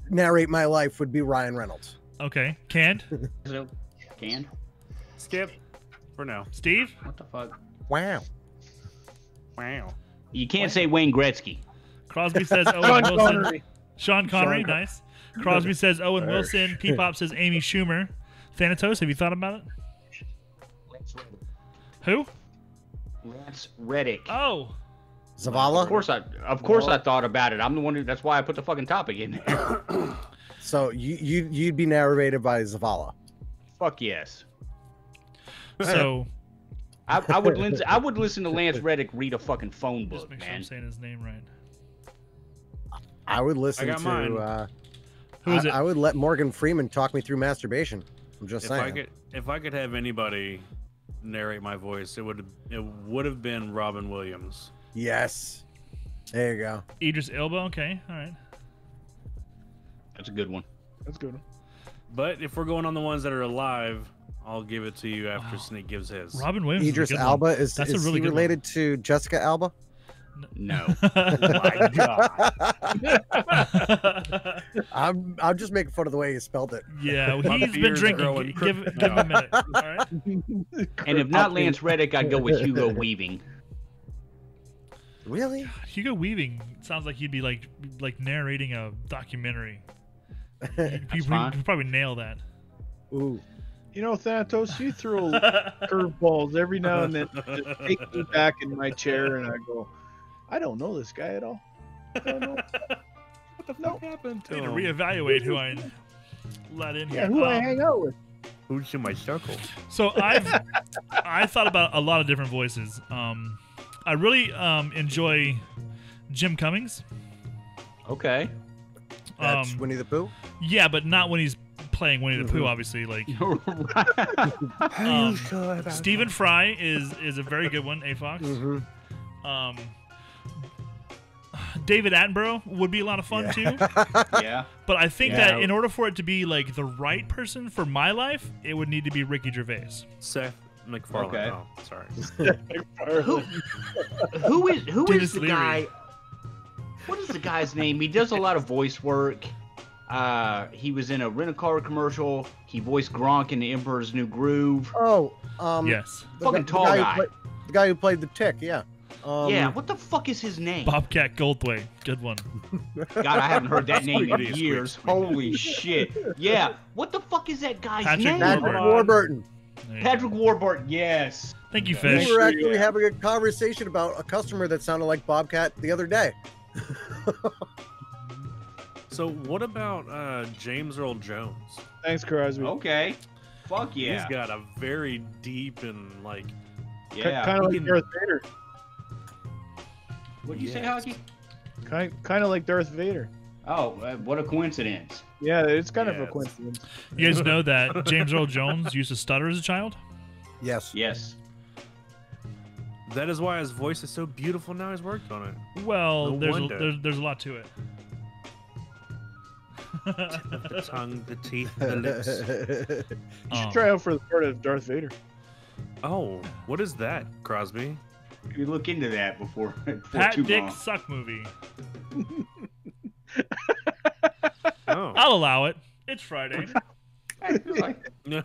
narrate my life would be Ryan Reynolds. Okay, canned. So, canned? Skip for now. Steve. What the fuck? Wow. Wow. You can't say Wayne Gretzky. Crosby says Owen Sean Wilson. Connery. Sean Connery, Sean Con- nice. Crosby says Owen Wilson. P-Pop says Amy Schumer. Thanatos, have you thought about it? Who? Lance Reddick. Oh, Zavala. Of course I thought about it. I'm the one who. That's why I put the fucking topic in there. So you'd be narrated by Zavala. Fuck yes. so I would listen to Lance Reddick read a fucking phone just book, make sure I'm man. saying his name right. I would listen I got mine. to. Who is it? I would let Morgan Freeman talk me through masturbation. I'm just saying. If I could have anybody narrate my voice, it would have been Robin Williams. Yes. There you go. Idris Elba. Okay, all right. That's a good one. That's good. But if we're going on the ones that are alive, I'll give it to you after Sneak gives his. Robin Williams. Idris is a good Alba one. is That's a is really he good related to Jessica Alba? No. My God. I'm just making fun of the way he spelled it. Yeah, My he's been beard's drinking. growing Give him a minute. All right. And if not Lance Reddick, I'd go with Hugo Weaving. Really? Hugo Weaving sounds like he'd be like narrating a documentary. He fine. could probably nail that. Ooh. You know, Thanatos, you throw curveballs every now and then. Just take me back in my chair, and I go, I don't know this guy at all. I don't know. What the fuck happened I to need to him? reevaluate who I let in here. Yeah, who I hang out with. Who's in my circle? So I thought about a lot of different voices. I really enjoy Jim Cummings. Okay. That's Winnie the Pooh? Yeah, but not when he's playing Winnie the Pooh, obviously. Like Stephen Fry is a very good one. A Fox. Mm-hmm. David Attenborough would be a lot of fun too. Yeah. But I think Yeah. that in order for it to be like the right person for my life, it would need to be Ricky Gervais. Seth MacFarlane. Okay. Oh, sorry. Who is Dennis the Leary. guy? What is the guy's name? He does a lot of voice work. He was in a rent-a-car commercial. He voiced Gronk in The Emperor's New Groove. Oh, Yes. Fucking tall guy. The guy who played the Tick, yeah. Yeah, what the fuck is his name? Bobcat Goldthwait. Good one. God, I haven't heard that name in Squeaky, years. Holy shit. Yeah, what the fuck is that guy's Patrick name? Patrick Warburton. Warburton. There you Patrick Warburton, yes. go. Thank you, Okay. Fish. We were actually having a conversation about a customer that sounded like Bobcat the other day. So what about James Earl Jones? Thanks, Crosby. Okay. Fuck yeah. He's got a very deep and like. Yeah. Kind of he like can- Darth Vader. What'd you say, Yes. Hockey? Kind of like Darth Vader. Oh, what a coincidence. Yeah, it's kind of a Yes. coincidence. You guys know that James Earl Jones used to stutter as a child? Yes. Yes. That is why his voice is so beautiful now. He's worked on it. Well, No there's wonder. there's a lot to it. The tongue, the teeth, the lips. You should try out for the part of Darth Vader. Oh, what is that, Crosby? We look into that before Pat too Dick long. Suck movie. Oh. I'll allow it. It's Friday.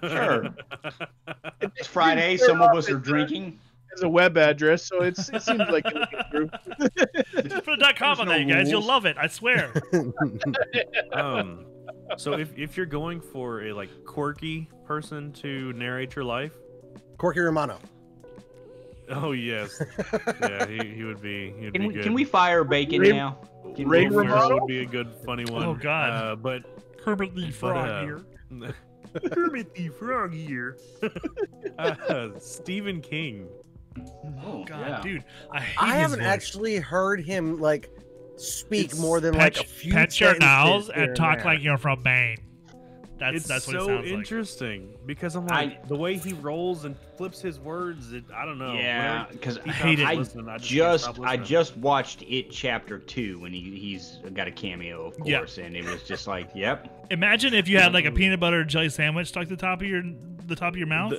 Sure. It's Friday. Some of us are drinking. It's a web address, so it seems like it'll get through. Just put a .com on no that, you guys. You'll rules. love it. I swear. So if you're going for a like quirky person to narrate your life, Corky Romano. Oh yes, yeah, he would be. He'd be good. Can we fire Bacon Ray- now? Can Ray we- Romano? would be a good funny one. Oh, God. But Kermit the Frog here. Kermit the Frog here. Stephen King. Oh, God, yeah. dude, I hate I his haven't voice. actually heard him like speak It's more than like a few pet your nails sentences here and talk there. like you're from Maine. It's That's what it so sounds like. interesting because I'm like the way he rolls and flips his words. I don't know. Yeah, Whenever because he hate it. stops I listening, I can't just stop I listening. just watched It Chapter 2 and he's got a cameo, of Yeah. course, and it was just like, yep. Imagine if you had like a peanut butter jelly sandwich stuck to the top of your mouth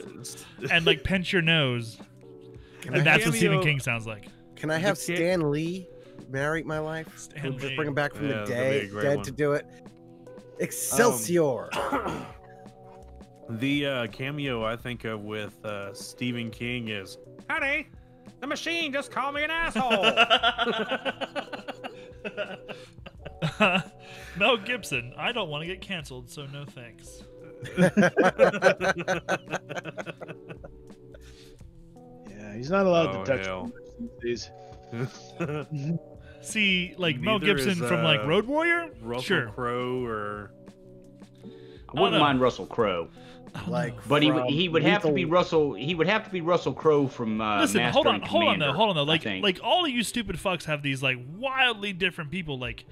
and like pinch your nose, Can and I, that's what Stephen cameo- King sounds like. can I have the ca- Stan Lee narrate my life? Stan We'll just Lee. bring him back from Yeah, the that'd be a dead great one. to do it. Excelsior. The cameo I think of with Stephen King is, "Honey, the machine just called me an asshole." Mel Gibson, I don't want to get canceled, so no thanks. Yeah, he's not allowed Oh, to touch hell. too much these days. See, like Mel Neither Gibson is, from like Road Warrior? Russell Sure. Crowe or I wouldn't know. mind Russell Crowe, Like, but from he would have to be Lethal- Russell. He would have to be Russell Crowe from Listen, Master hold on and though, Commander, hold on though. I think. Like all of you stupid fucks have these like wildly different people. Like,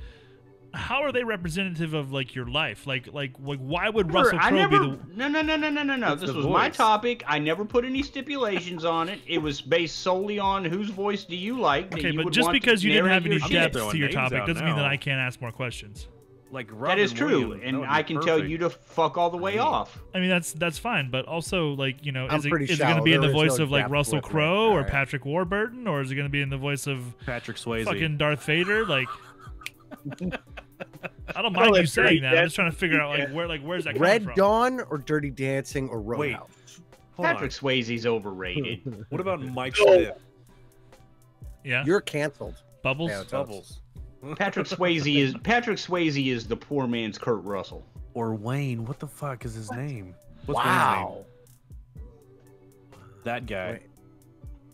how are they representative of like your life? Like why would Russell I Crowe never. be the? No. It's This the was my voice. topic. I never put any stipulations on it. It was based solely on whose voice do you like. that Okay, you but would just want to because you didn't narrate have any your shit. depth throwing to your names topic out doesn't mean that now. I can't ask more questions. like That Robin is true, Williams. That and would I be can tell perfect. you to fuck all the way off. I mean that's fine, but also like you know, I'm is it pretty going to shallow. be in the There is voice no of like depth Russell with me. Crowe or Alright. Patrick Warburton, or is it going to be in the voice of Patrick Swayze. fucking Darth Vader? Like, I don't mind Probably you saying Dirty that. I'm just Dancing. trying to figure out like where's that coming Red from? Dawn or Dirty Dancing or Wait. Roadhouse? Hold on. Patrick Swayze's overrated. What about Mike Oh. Smith? Yeah, You're canceled. Bubbles. Yeah, it's Bubbles. Patrick Swayze is the poor man's Kurt Russell. Or Wayne. What the fuck is his name? What's Wow. Wayne's name? That guy. Wait.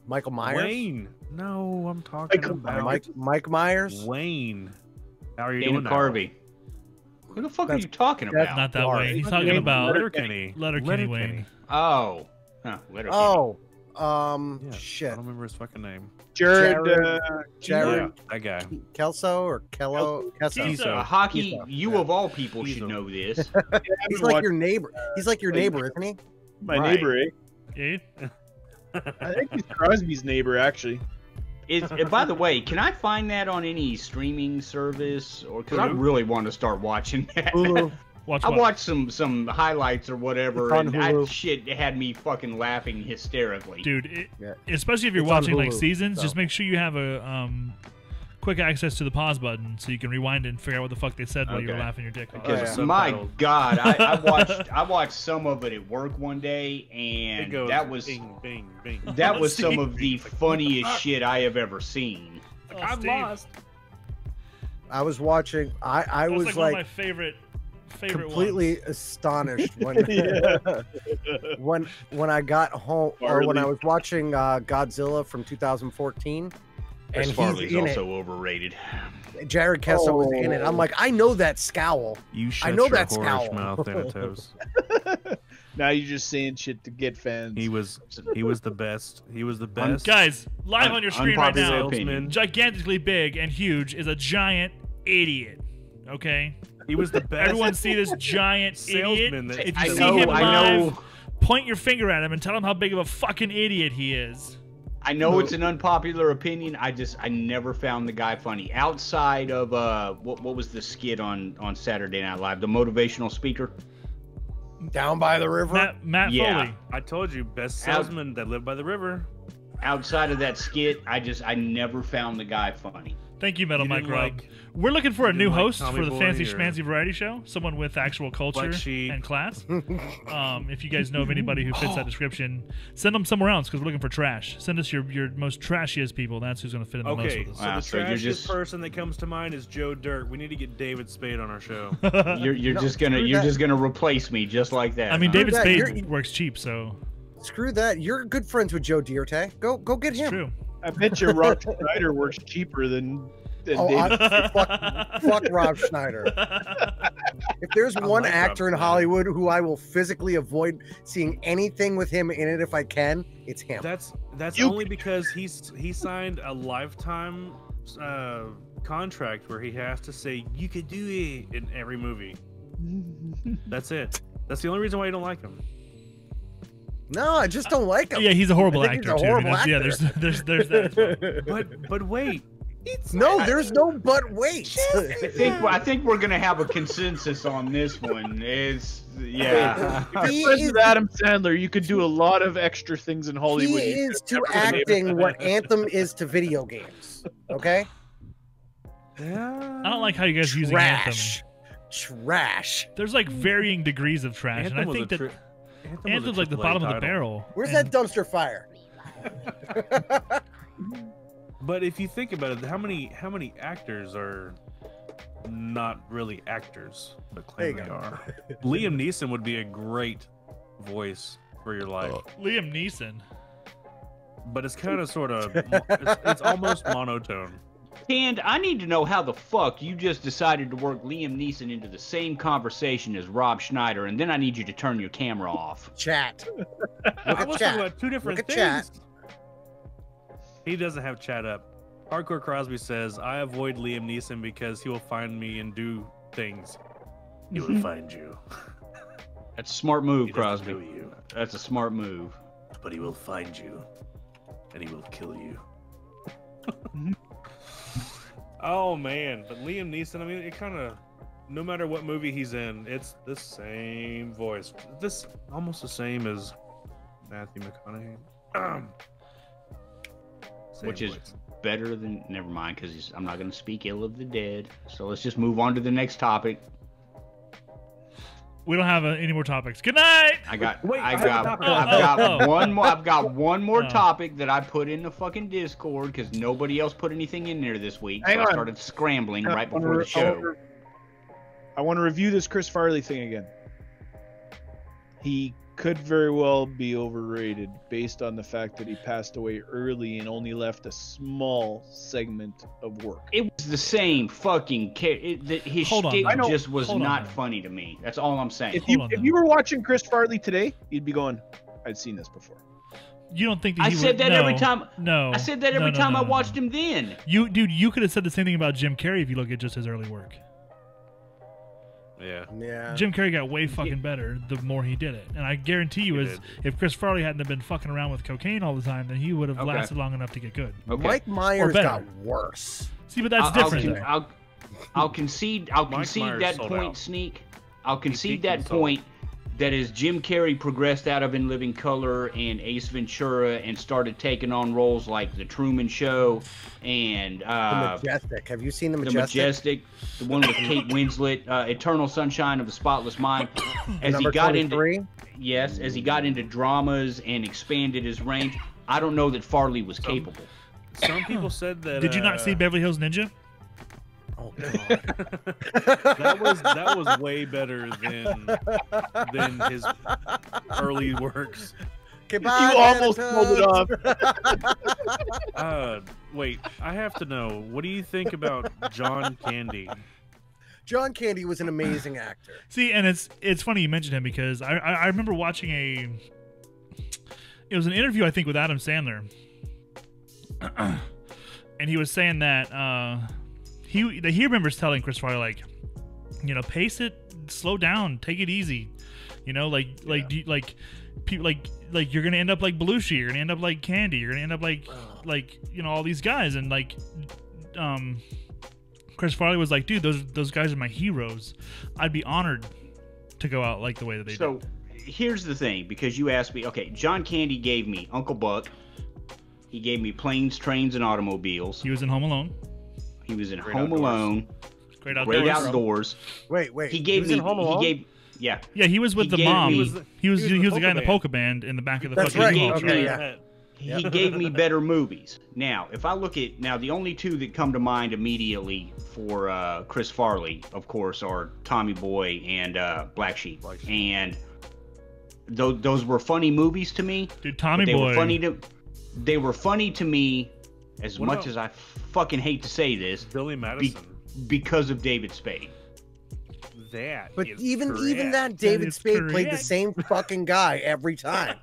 Michael Myers. Wayne. No, I'm talking Michael about Mike Myers. Wayne. How are you Dana doing now? Carvey. Who the fuck are That's- you talking that's about? Not that Darth. way. He's Fucking talking name about Letterkenny. Letterkenny Wayne. Oh. Huh, Letterkenny. Oh, Yeah, I shit. don't remember his fucking name. Jared, Jared Yeah, that guy. Kelso or Kello? Kelso. Keith. Hockey, He's a- you yeah. of all people He's should a- know this. He's like your neighbor. He's like your neighbor, isn't he? my Right. neighbor, eh? Yeah. I think he's Crosby's neighbor, actually. By the way, can I find that on any streaming service? Or because I really want to start watching that. Hulu. Watch I what? watched some highlights or whatever, It's on and that Hulu. shit had me fucking laughing hysterically. Dude, Yeah. especially if you're It's on watching like Hulu, seasons, so. just make sure you have a quick access to the pause button so you can rewind it and figure out what the fuck they said while you were Okay. laughing your dick off. Because Oh, yeah. my Subtitles. God, I watched some of it at work one day, It and goes that was bing, bing, bing. that was some of the funniest shit I have ever seen. Oh, I'm Steve, lost. I was watching. I That was was like one of my like favorite completely ones. astonished when Yeah. when I got home or when Farley. I was watching Godzilla from 2014, and Chris he's Farley's in also overrated. it. Jared Kelso was in it. I'm like, I know that scowl. You shut know your that whorish scowl. mouth, Thanatos. Now you're just saying shit to get fans. He was the best. He was the best. Guys, live on your screen right Unpopular now, opinion. gigantically big and huge is a giant idiot. Okay? He was the best. Everyone see this giant Salesman idiot? that- If I you see know, him I live, know. point your finger at him and tell him how big of a fucking idiot he is. I know it's an unpopular opinion. I never found the guy funny outside of what was the skit on Saturday Night Live? The motivational speaker. Down by the river. Matt Yeah. Foley. I told you, best salesman that lived by the river. Outside of that skit, I never found the guy funny. Thank you, Metal You Mike didn't Rob. like- We're looking for a you new didn't like host Tommy for the Boy Fancy or- Schmancy Variety Show. Someone with actual culture Black Sheep. and class. If you guys know of anybody who fits that description, send them somewhere else because we're looking for trash. Send us your most trashiest people. That's who's going to fit in the most Okay, with so us. Wow, the so you're trashiest just- person that comes to mind is Joe Dirt. We need to get David Spade on our show. You're No, just gonna screw you're that. just gonna replace me just like that. I mean, huh? David that, Spade you're- works cheap, so Screw that. You're good friends with Joe Dierte. Go get It's him. true. I bet you Rob Schneider works cheaper than Oh, David. fuck Rob Schneider. If there's one like actor Rob in Schneider. Hollywood who I will physically avoid seeing anything with him in it if I can, it's him. That's You- only because he signed a lifetime contract where he has to say you could do it in every movie. That's it. That's the only reason why you don't like him. No, I just don't like him. Yeah, he's a horrible I think actor he's a too. I mean, horrible yeah, actor. there's that. As well. But wait, No, there's no but wait. I think we're gonna have a consensus on this one. Yeah. If He you're friends is- with Adam Sandler, you could do a lot of extra things in Hollywood. He You is could to never been able acting what Anthem is to video games. Okay? yeah. I don't like how you guys are using Anthem. Trash. There's like varying degrees of trash, and I think that Anthem's like the bottom of the barrel. Where's and that dumpster fire? But if you think about it, how many actors are not really actors but claim There they you go. are? Liam Neeson would be a great voice for your life, Liam Neeson. but it's kind of sort of it's almost monotone. And I need to know how the fuck you just decided to work Liam Neeson into the same conversation as Rob Schneider, and then I need you to turn your camera off. Chat. Look I at was chat. talking about two different Look at things. chat. He doesn't have chat up. Hardcore Crosby says, I avoid Liam Neeson because he will find me and do things. He will find you. That's a smart move, He doesn't Crosby. know you, That's a smart move. but he will find you. And he will kill you. Oh man, but Liam Neeson, I mean, it kind of, no matter what movie he's in, it's the same voice. This almost the same as Matthew McConaughey. Same Which is voice. better than. Never mind, because I'm not going to speak ill of the dead. So let's just move on to the next topic. We don't have any more topics. Good night. I got Oh. one more. I've got one more Oh. topic that I put in the fucking Discord because nobody else put anything in there this week. Hang so I on. started scrambling I right wanna before the re- show. I want to review this Chris Farley thing again. He could very well be overrated based on the fact that he passed away early and only left a small segment of work. It was the same fucking. His Hold on, shtick though. I know. just was Hold on, not though. funny to me. That's all I'm saying. If you Hold on, if you were watching Chris Farley today, you'd be going, "I'd seen this before." You don't think that I he said would, that no, every time. No. I said that No, every no, time no, I no, watched no. him then. You could have said the same thing about Jim Carrey if you look at just his early work. Yeah. Yeah. Jim Carrey got way fucking better the more he did it, and I guarantee you, He is did. if Chris Farley hadn't have been fucking around with cocaine all the time, then he would have Okay. lasted long enough to get good. Okay. Mike Myers better. got worse. See, but that's I'll different. con- though. I'll concede. I'll Mike concede Myers that sold point, out. Sneak. I'll concede peaked that and sold. point. That as Jim Carrey progressed out of In Living Color and Ace Ventura and started taking on roles like The Truman Show and The Majestic. Have you seen The The Majestic? Majestic, the one with Kate Winslet, Eternal Sunshine of the Spotless Mind. As Number he got 23? as he got into dramas and expanded his range, I don't know that Farley was capable. Some people said that. Did you not see Beverly Hills Ninja? Oh, God. that was way better than his early works. Goodbye, You almost pulled it Thanatos. off. Wait, I have to know. What do you think about John Candy? John Candy was an amazing actor. See, and it's funny you mentioned him because I remember watching it was an interview I think with Adam Sandler, and he was saying that he remembers telling Chris Farley, like, you know, pace it, slow down, take it easy, you know, like people like you're gonna end up like Belushi, you're gonna end up like Candy, you're gonna end up like you know, all these guys, and like Chris Farley was like, dude, those guys are my heroes. I'd be honored to go out like the way that they So did. here's the thing, because you asked me, okay, John Candy gave me Uncle Buck. He gave me Planes, Trains, and Automobiles. He was in Home Alone. He was in Great Home Outdoors. Alone. Great Outdoors. Great Outdoors. Wait. He gave was me. in Home Alone? He gave. Yeah. Yeah, he was with He the gave mom. me- He was in the the guy in the polka polka band in the back of the That's fucking right. movie. Okay, yeah. He gave me better movies. Now, if I look at the only two that come to mind immediately for Chris Farley, of course, are Tommy Boy and Black Sheep. And those were funny movies to me. Dude, Tommy they Boy. were funny to they were funny to me as What much about- as I fucking hate to say this Billy Madison. because of David Spade. That But is even correct. that David is Spade played the correct. same fucking guy every time.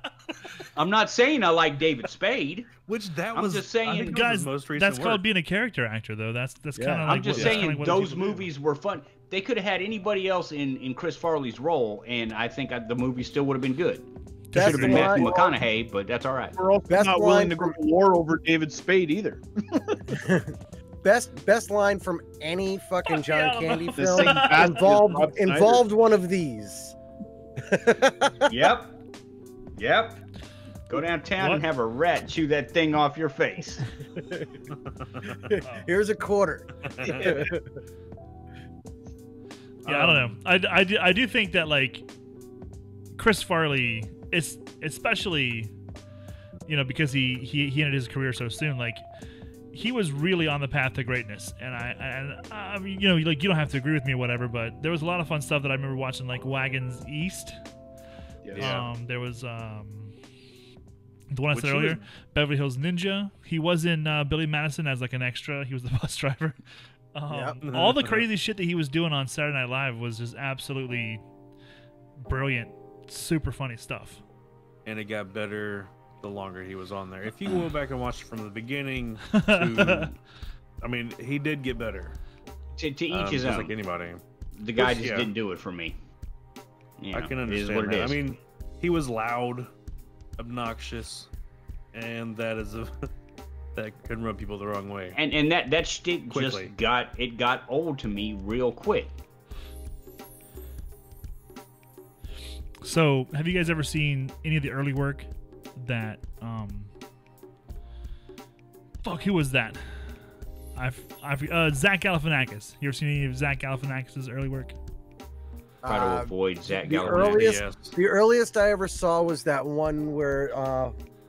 I'm not saying I like David Spade. Which that I'm was just saying- I think it was Guys, his most recent that's work. called being a character actor, though. That's Yeah. kind of I'm like I'm just what, that's saying kinda what those people do. movies were fun. They could have had anybody else in Chris Farley's role, and I think the movie still would have been good. That's Should have been the Matthew line- McConaughey, but that's all right. We're also Best not willing line to go from- to war over David Spade either. Best line from any fucking John Yeah, Candy the film same bastard as Rob Schneider. involved one of these. Yep. Go downtown What? and have a rat chew that thing off your face. Here's a quarter. Yeah, I don't know. I do think that like Chris Farley is especially, you know, because he ended his career so soon. Like he was really on the path to greatness, and I mean, you know, like you don't have to agree with me or whatever, but there was a lot of fun stuff that I remember watching, like Wagons East. Yeah. There was the one I Which said he earlier, was- Beverly Hills Ninja. He was in Billy Madison as like an extra. He was the bus driver. Yep. All the crazy shit that he was doing on Saturday Night Live was just absolutely brilliant, super funny stuff. And it got better the longer he was on there. If you go back and watch from the beginning to, I mean, he did get better. To each his just own. like anybody. The guy Which, just yeah. didn't do it for me. You I know, can it is understand what it that. is. I mean, he was loud, obnoxious, and that can rub people the wrong way. and that shtick Quickly. just got old to me real quick. So, have you guys ever seen any of the early work that fuck, who was that? Zach Galifianakis. You ever seen any of Zach Galifianakis' early work? Try to Uh, avoid Zach the Galifianakis. earliest- Yes. The earliest I ever saw was that one where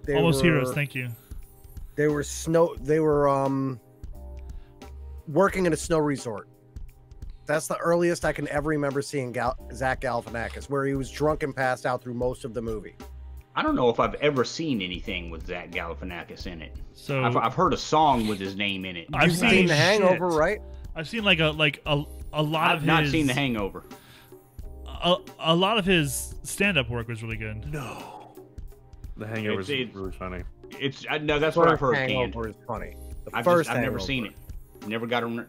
they Almost were, Heroes. Thank you. They were working in a snow resort. That's the earliest I can ever remember seeing Zach Galifianakis, where he was drunk and passed out through most of the movie. I don't know if I've ever seen anything with Zach Galifianakis in it. So I've heard a song with his name in it. I've You've seen seen The Hangover, shit. right? I've seen like a lot I've of not his, seen The Hangover. a lot of his stand-up work was really good. No. The Hangover is It's- really funny. No, that's what I've heard. Canned. Hangover is funny. The I've first never Hangover. seen it. Never gotten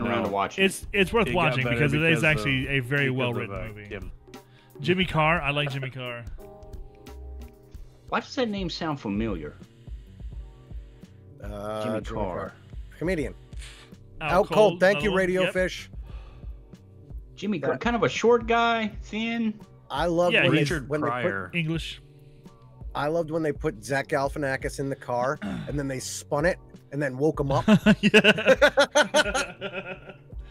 around to watching it. It's worth It got watching better because it is because actually a very because well of, written movie. Kim. Jimmy Carr, I like Jimmy Carr. Why does that name sound familiar? Jimmy Carr. Comedian. Out cold. Thank you, another one. Radio Yep. Fish. Jimmy Carr, That- kind of a short guy, thin. I loved Yeah, when, Richard when they Pryor. English. I loved when they put Zach Galifianakis in the car and then they spun it and then woke him up. Yeah.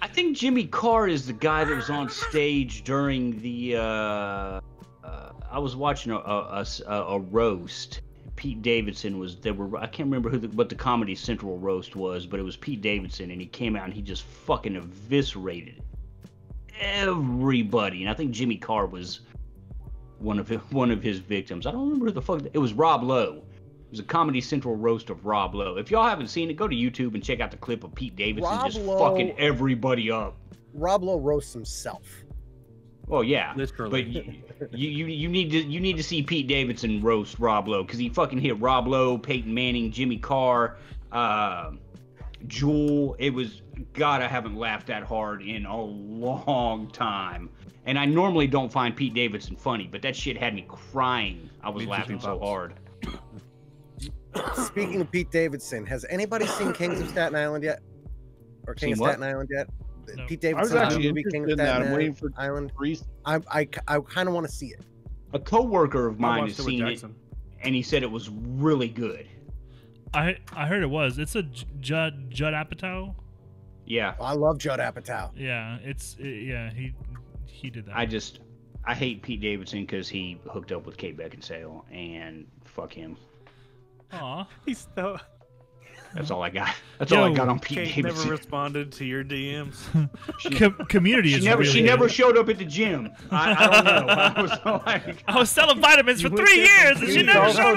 I think Jimmy Carr is the guy that was on stage during the. I was watching a roast. Pete Davidson was. I can't remember what the Comedy Central roast was, but it was Pete Davidson, and he came out and he just fucking eviscerated everybody. And I think Jimmy Carr was one of his victims. I don't remember who the fuck. It was Rob Lowe. It was a Comedy Central roast of Rob Lowe. If y'all haven't seen it, go to YouTube and check out the clip of Pete Davidson Rob just Lowe- fucking everybody up. Rob Lowe roasts himself. Well, yeah, Literally. but you need to see Pete Davidson roast Rob Lowe because he fucking hit Rob Lowe, Peyton Manning, Jimmy Carr, Jewel. It was God, I haven't laughed that hard in a long time. And I normally don't find Pete Davidson funny, but that shit had me crying. I was Me too, laughing so Pops. hard. Speaking of Pete Davidson, has anybody seen Kings of Staten Island yet? Or King of Seen what? Staten Island yet? No. Pete I was Davidson actually movie King interested of in that. Staten I'm waiting for Island. Grease. I kind of want to see it. A coworker of I mine watched has it with seen it, Jackson. and he said it was really good. I heard it was. It's a Judd Apatow. Yeah, I love Judd Apatow. Yeah, he did that. I hate Pete Davidson because he hooked up with Kate Beckinsale, and fuck him. Aw. He's so. That's all I got. That's all I Yo, got on Pete Kate never Davidson. responded to your DMs. Community She is never, really she never good. showed up at the gym. I don't know. I was like, I was selling vitamins for You 3 went there years for and He she was never also showed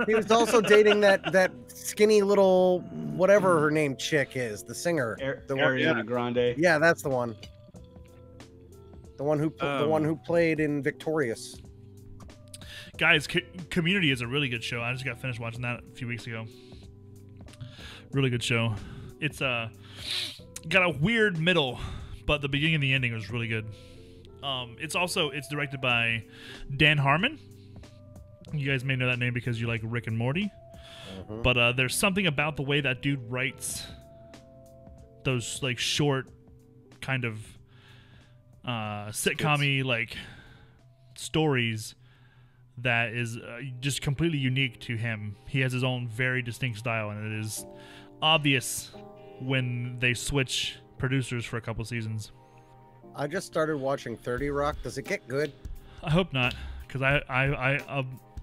up. He was also dating that skinny little whatever her name chick is, the singer. The one, Ariana Grande. yeah, that's the one. The one who played in Victorious. Guys, Community is a really good show. I just got finished watching that a few weeks ago. Really good show. It's got a weird middle, but the beginning and the ending was really good. It's directed by Dan Harmon. You guys may know that name because you like Rick and Morty. But there's something about the way that dude writes those like short kind of sitcom-y like stories that is just completely unique to him. He has his own very distinct style, and it is obvious when they switch producers for a couple seasons. I just started watching 30 Rock. Does it get good? I hope not, because I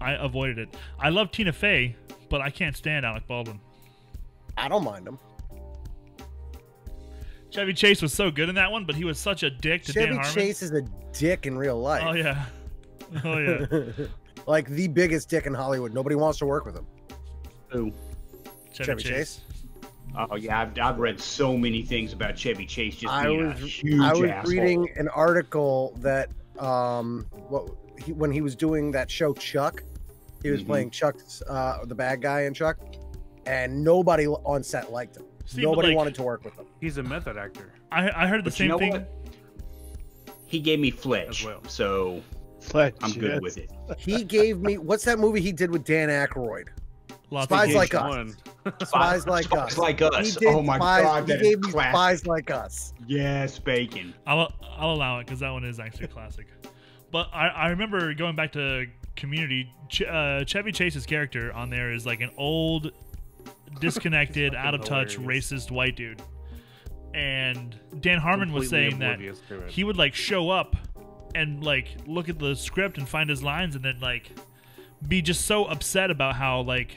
avoided it. I love Tina Fey, but I can't stand Alec Baldwin. I don't mind him. Chevy Chase was so good in that one, but he was such a dick to Dan Chevy Harmon. Chase is a dick in real life. Oh yeah, oh yeah. Like the biggest dick in Hollywood. Nobody wants to work with him. Who? Chevy Chase. Oh yeah, I've read so many things about Chevy Chase just being a huge I was asshole. reading an article that when he was doing that show Chuck, he was playing Chuck's the bad guy in Chuck, and nobody on set liked him. See, Nobody like, wanted to work with him. He's a method actor. I heard the But same you know thing. what? He gave me Fletch, As well. so Fletch, I'm good yes. with it. He gave me what's that movie he did with Dan Aykroyd? Lots Spies of Like gays. Us. One. Spies Like Spies Us. Like He Us. did Oh my God, He that gave is me classic. Spies Like Us. Yes, bacon. I'll allow it because that one is actually a classic. But I remember going back to Community. Chevy Chase's character on there is like an old, disconnected, out of touch, hilarious. racist white dude. And Dan Harmon was Completely saying that oblivious to it. he would like show up and like look at the script and find his lines and then like be just so upset about how like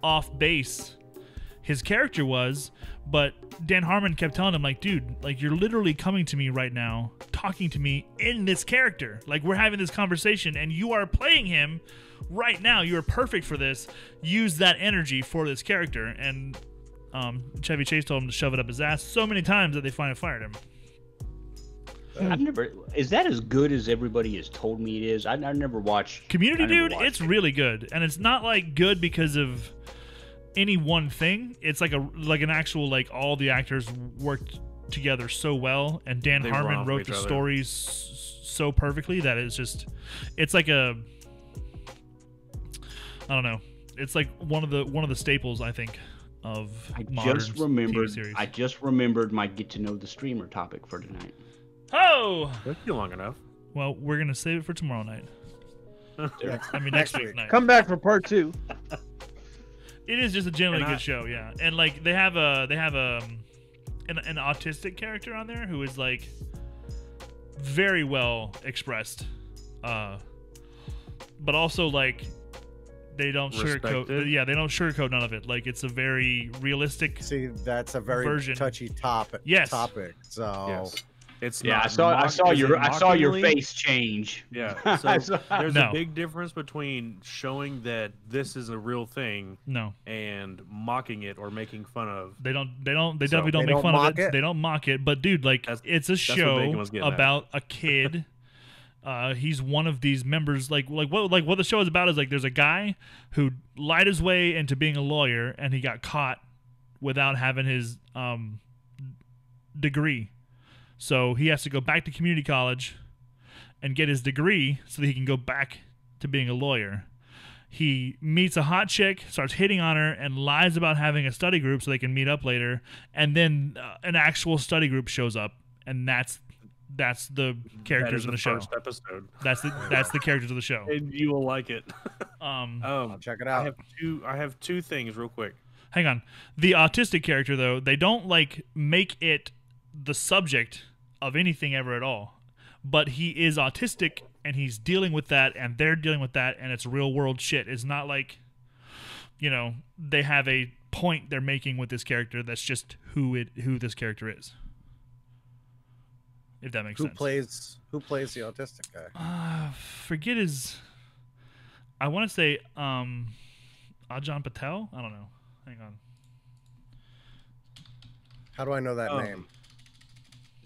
off base his character was. But Dan Harmon kept telling him like, dude, like you're literally coming to me right now, talking to me in this character. Like we're having this conversation and you are playing him right now. You are perfect for this. Use that energy for this character. And Chevy Chase told him to shove it up his ass so many times that they finally fired him. I've never. Is that as good as everybody has told me it is? I've never watched Community, I never dude, watched it's it. really good, and it's not like good because of any one thing. It's like an actual like all the actors worked together so well, and Dan They run Harmon off wrote each the other. stories so perfectly that it's like a I don't know. It's like one of the staples I think of modern TV series. I just remembered my get to know the streamer topic for tonight. Oh, Took you long enough. well, we're gonna save it for tomorrow night. I mean next week night. Come back for part 2. It is just a generally And good show, yeah. And like they have an autistic character on there who is like very well expressed, but also like they don't sugarcoat. Respected. Yeah, they don't sugarcoat none of it. Like it's a very realistic. See, that's a very Version. touchy topic. Yes. So Yes. It's Yeah, not I saw is it your mockingly? face change. Yeah. I So saw- there's No. a big difference between showing that this is a real thing No, and mocking it or making fun of. they don't. They definitely they don't make don't fun of mock it. it? They don't mock it. But dude, like it's a what show Bacon was getting at. about a kid. He's one of these members. Like what the show is about is like there's a guy who lied his way into being a lawyer and he got caught without having his degree. So he has to go back to community college and get his degree so that he can go back to being a lawyer. He meets a hot chick, starts hitting on her, and lies about having a study group so they can meet up later. And then an actual study group shows up, and that's the That characters is in the the show. first episode, That's the characters of the show. and you will like it. I'll check it I out. have two things real quick. Hang on. The autistic character, though, they don't like make it the subject of anything ever at all. But he is autistic and he's dealing with that and they're dealing with that and it's real world shit. It's not like, they have a point they're making with this character. That's just who this character is. If that makes sense. Who plays the autistic guy? Forget his. I want to say Ajahn Patel. I don't know. Hang on. How do I know that name?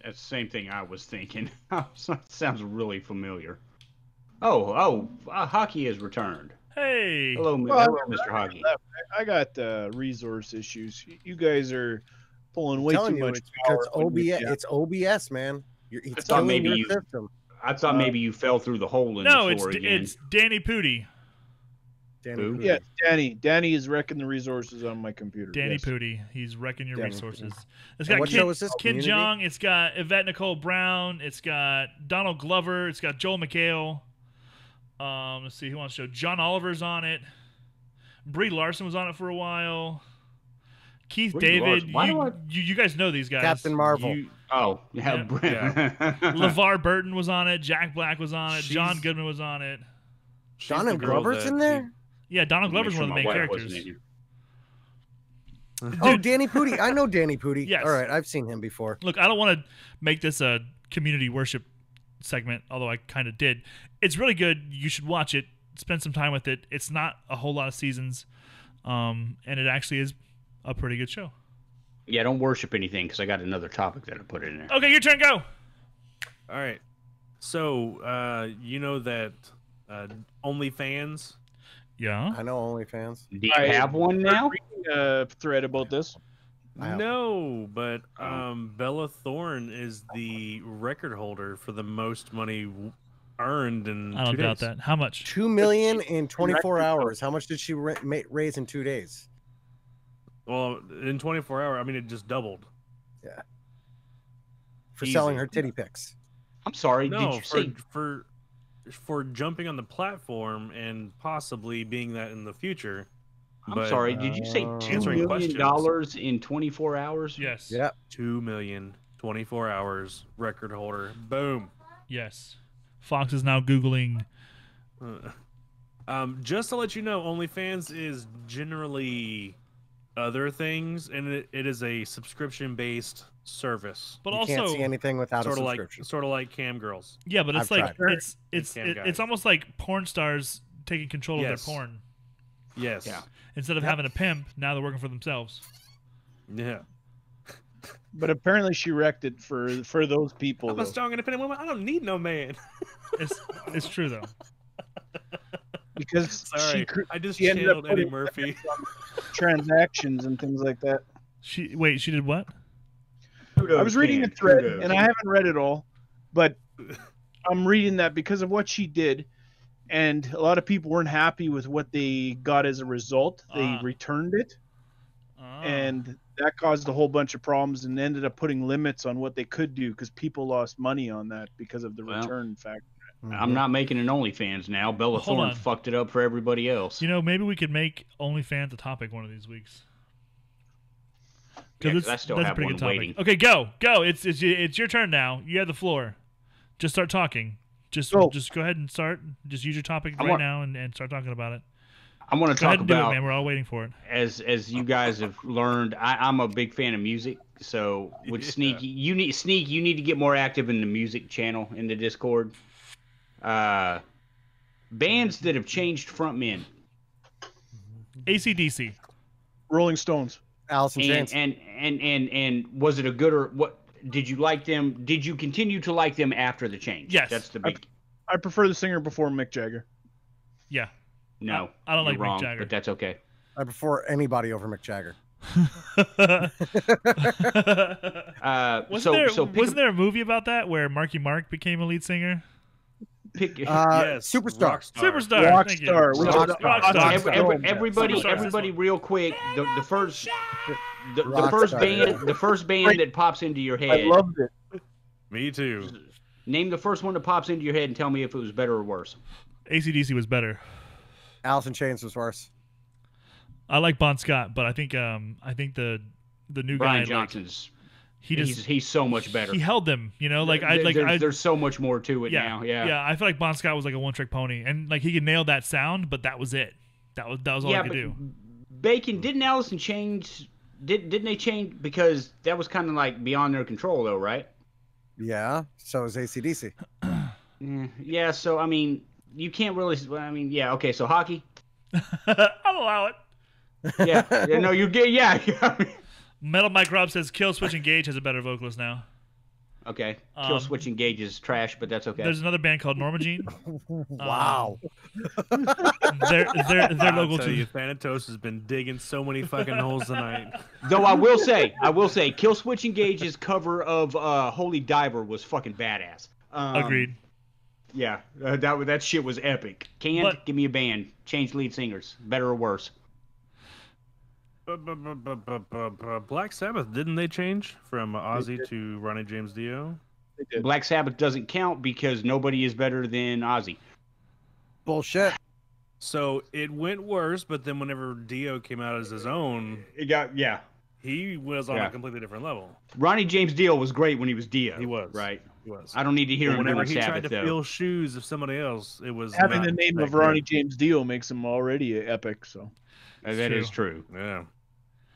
That's the same thing I was thinking. Sounds really familiar. Hockey has returned. Hey. Hello, Well, hello, Mr. Hockey. I got resource issues. You guys are pulling way too telling you, much. it's because power from OBS. the- It's OBS, man. It's thought killing maybe your you- system. I thought maybe you fell through the hole in No, the it's floor again. it's Danny Pooty. Danny Who? Pooty. Yeah, Danny is wrecking the resources on my computer. Danny yes. Pooty. He's wrecking your Danny resources. It's And got what Ken, show is this? Ken Community? Jeong. It's got Yvette Nicole Brown. It's got Donald Glover. It's got Joel McHale. Let's see who wants to show. John Oliver's on it. Brie Larson was on it for a while. Keith Brie David. Larson. Why do You guys know these guys. Captain Marvel. Yeah. LeVar Burton was on it. Jack Black was on it. She's- John Goodman was on it. She's Donald the girl Glover's that in there? Yeah, Donald Glover's one of the main characters. Oh, Danny Pooty. I know Danny Pooty. Yes. All right, I've seen him before. Look, I don't want to make this a community worship segment, although I kind of did. It's really good. You should watch it. Spend some time with it. It's not a whole lot of seasons, and it actually is a pretty good show. Yeah, don't worship anything because I got another topic that I put in there. Okay, your turn. Go. All right. So, you know that OnlyFans? Yeah. I know OnlyFans. Do you have one now? Reading a thread about this. I have- No, but Bella Thorne is the record holder for the most money earned in I don't 2 days. doubt that. How much? 2 million in 24 hours. How much did she raise in 2 days? Well, in 24 hours, I mean, it just doubled. For Easy. selling her titty pics. I'm sorry. No, did you say? for jumping on the platform and possibly being that in the future. I'm But, sorry. Did you say $2 answering million questions. in 24 hours? Yes. Yeah. 2 million, 24 hours, record holder. Boom. Yes. Fox is now Googling. Just to let you know, OnlyFans is generally other things, and it is a subscription-based service. But You also, can't see anything without a Sort of subscription. like Cam Girls. yeah, but it's I've like tried. it's Cam guys. it's almost like porn stars taking control Yes. of their porn. Yes. Yeah. Instead of having a pimp, now they're working for themselves. Yeah. But apparently she wrecked it for those people. I'm a though. strong, independent woman. I don't need no man. It's true though. Because Sorry, she I just she ended up channeled Eddie putting Murphy. transactions and things like that. She did what? I was reading a thread, and I haven't read it all, but I'm reading that because of what she did, and a lot of people weren't happy with what they got as a result. They returned it, and that caused a whole bunch of problems, and ended up putting limits on what they could do because people lost money on that because of the Well, return factor. I'm not making an OnlyFans now. Bella Hold Thorne on. fucked it up for everybody else. You know, maybe we could make OnlyFans a topic one of these weeks. Yeah, 'cause I still that's a have pretty one good topic. waiting. Okay, go. It's your turn now. You have the floor. Just start talking. Just Go. go ahead and start. Just use your topic I right want- now and start talking about it. I want to Go ahead talk and do it, about, man. We're all waiting for it. as you guys have learned, I'm a big fan of music. So with Sneak, you need to get more active in the music channel in the Discord. Bands that have changed frontmen. AC/DC. Rolling Stones. Alice in Chains. And was it a good or what? Did you like them? Did you continue to like them after the change? Yes. That's the big. I prefer the singer before Mick Jagger. Yeah. No, I don't you're like Mick wrong, Jagger. but that's okay. I prefer anybody over Mick Jagger. Wasn't there a movie about that where Marky Mark became a lead singer? Yes, Superstar. Rockstar. Superstar. Thank you. Rockstar. We Rockstar. just- Rockstar. Everybody, Superstar. everybody, real quick. The first, the Rockstar. first band that pops into your I head. loved it. Me too. Name the first one that pops into your head and tell me if it was better or worse. AC/DC was better. Alice in Chains was worse. I like Bon Scott, but I think the new Brian guy, Johnson's. like, He's so much better. he held them. You know, like there's so much more to it now. Yeah. I feel like Bon Scott was like a one trick pony, and like he could nail that sound, but that was it. That was all he could do. Bacon, didn't Allison change? Didn't they change because that was kind of like beyond their control, though, right? Yeah. So is ACDC. Yeah. So I mean, you can't really. Well, I mean, yeah. Okay. So hockey. I'll allow it. Yeah. Yeah. No, you get. Yeah. Metal Mike Rob says Kill Switch Engage has a better vocalist now. Okay. Kill Switch Engage is trash, but that's okay. There's another band called Norma Jean. Wow. They're I'll local tell too. you, Thanatos has been digging so many fucking holes tonight. Though I will say, Kill Switch Engage's cover of Holy Diver was fucking badass. Agreed. Yeah, that shit was epic. But- Give me a band. Change lead singers, better or worse. Black Sabbath, didn't they change from Ozzy to Ronnie James Dio? They did. Black Sabbath doesn't count because nobody is better than Ozzy. Bullshit. So it went worse, but then whenever Dio came out as his own, Yeah. he was on Yeah. a completely different level. Ronnie James Dio was great when he was Dio. He was. Right. He was. I don't need to hear But him whenever doing he tried Sabbath to though. fill shoes of somebody else, it was Having not the name that of Ronnie good. James Dio makes him already epic. So That is true. Yeah,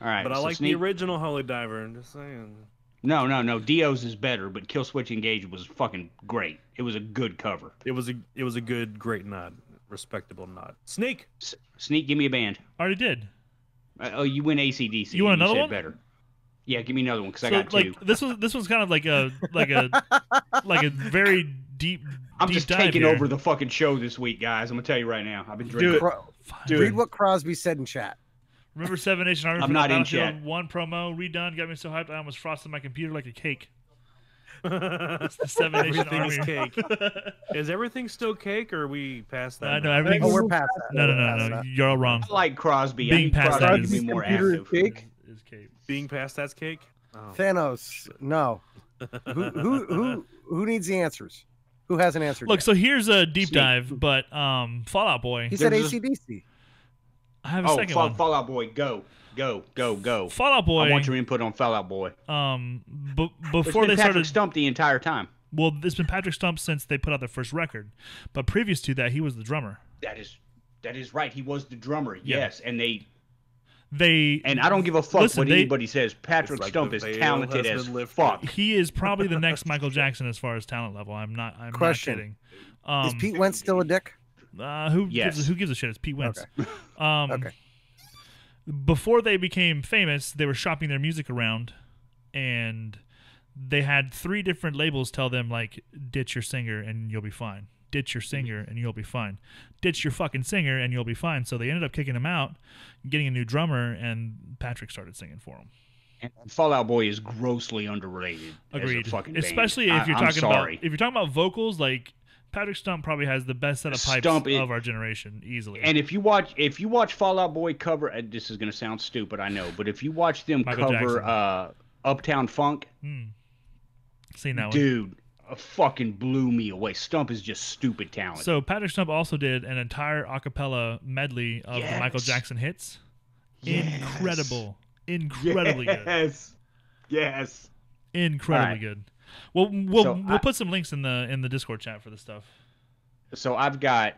All right. but I so like Sneak- the original Holy Diver. I'm just saying. No. Dio's is better, but Kill Switch Engage was fucking great. It was a good cover. It was a good, great nod, respectable nod. Sneak. Sneak, give me a band. Already did. Oh, you win ACDC. You want another said one? Better. Yeah, give me another one because I So got two. like this was kind of like a very deep. I'm deep just dive taking here. over the fucking show this week, guys. I'm gonna tell you right now. I've been drinking. it. Cro- do Read it. what Crosby said in chat. Remember Seven Nation Army? I'm for not in Battlefield chat. 1 promo redone got me so hyped I almost frosted my computer like a cake. It's the Seven Nation Everything Army. is cake. Is everything still cake, or are we past that? I know now? everything's. Oh, we're past that. No, We're past no. that. You're all wrong. I like Crosby. Being I need past Crosby that to is- be more computer is active. cake. Is cake. Being past that's cake. Oh. Thanos. No. Who needs the answers? Who hasn't answered? Look, yet? so here's a deep Sneak. dive, but Fallout Boy. He said there's ACDC. I have a Oh, second one. Fallout Boy, go. Fallout Boy. I want your input on Fallout Boy. Before It's been they Patrick started. Stump the entire time. Well, it's been Patrick Stump since they put out their first record, but previous to that, he was the drummer. That is right. He was the drummer. Yeah. Yes, and I I don't give a fuck Listen, what anybody says. Patrick It's like Stump the is veil talented has as been lifted. fuck. He is probably the next Michael Jackson as far as talent level. I'm not Question. kidding. Is Pete Wentz still a dick? Who Yes. gives a shit? It's Pete Wentz. Okay. Okay. Before they became famous, they were shopping their music around, and they had 3 different labels tell them like, ditch your singer and you'll be fine. Ditch your singer and you'll be fine. Ditch your fucking singer and you'll be fine. So they ended up kicking him out, getting a new drummer, and Patrick started singing for him. And Fallout Boy is grossly underrated. Agreed. As a fucking band. Especially if you're I'm talking sorry. about vocals, like Patrick Stump probably has the best set of pipes Stump of our generation, easily. And if you watch Fallout Boy cover, this is gonna sound stupid, I know, but if you watch them Michael cover Jackson. Uptown Funk, Seen that one. dude, fucking blew me away. Stump is just stupid talented. So Patrick Stump also did an entire a cappella medley of the Michael Yes. Jackson hits. Yes. Incredibly good. Yes. Incredibly Alright. good. Well, we'll So we'll put some links in the Discord chat for this stuff. So I've got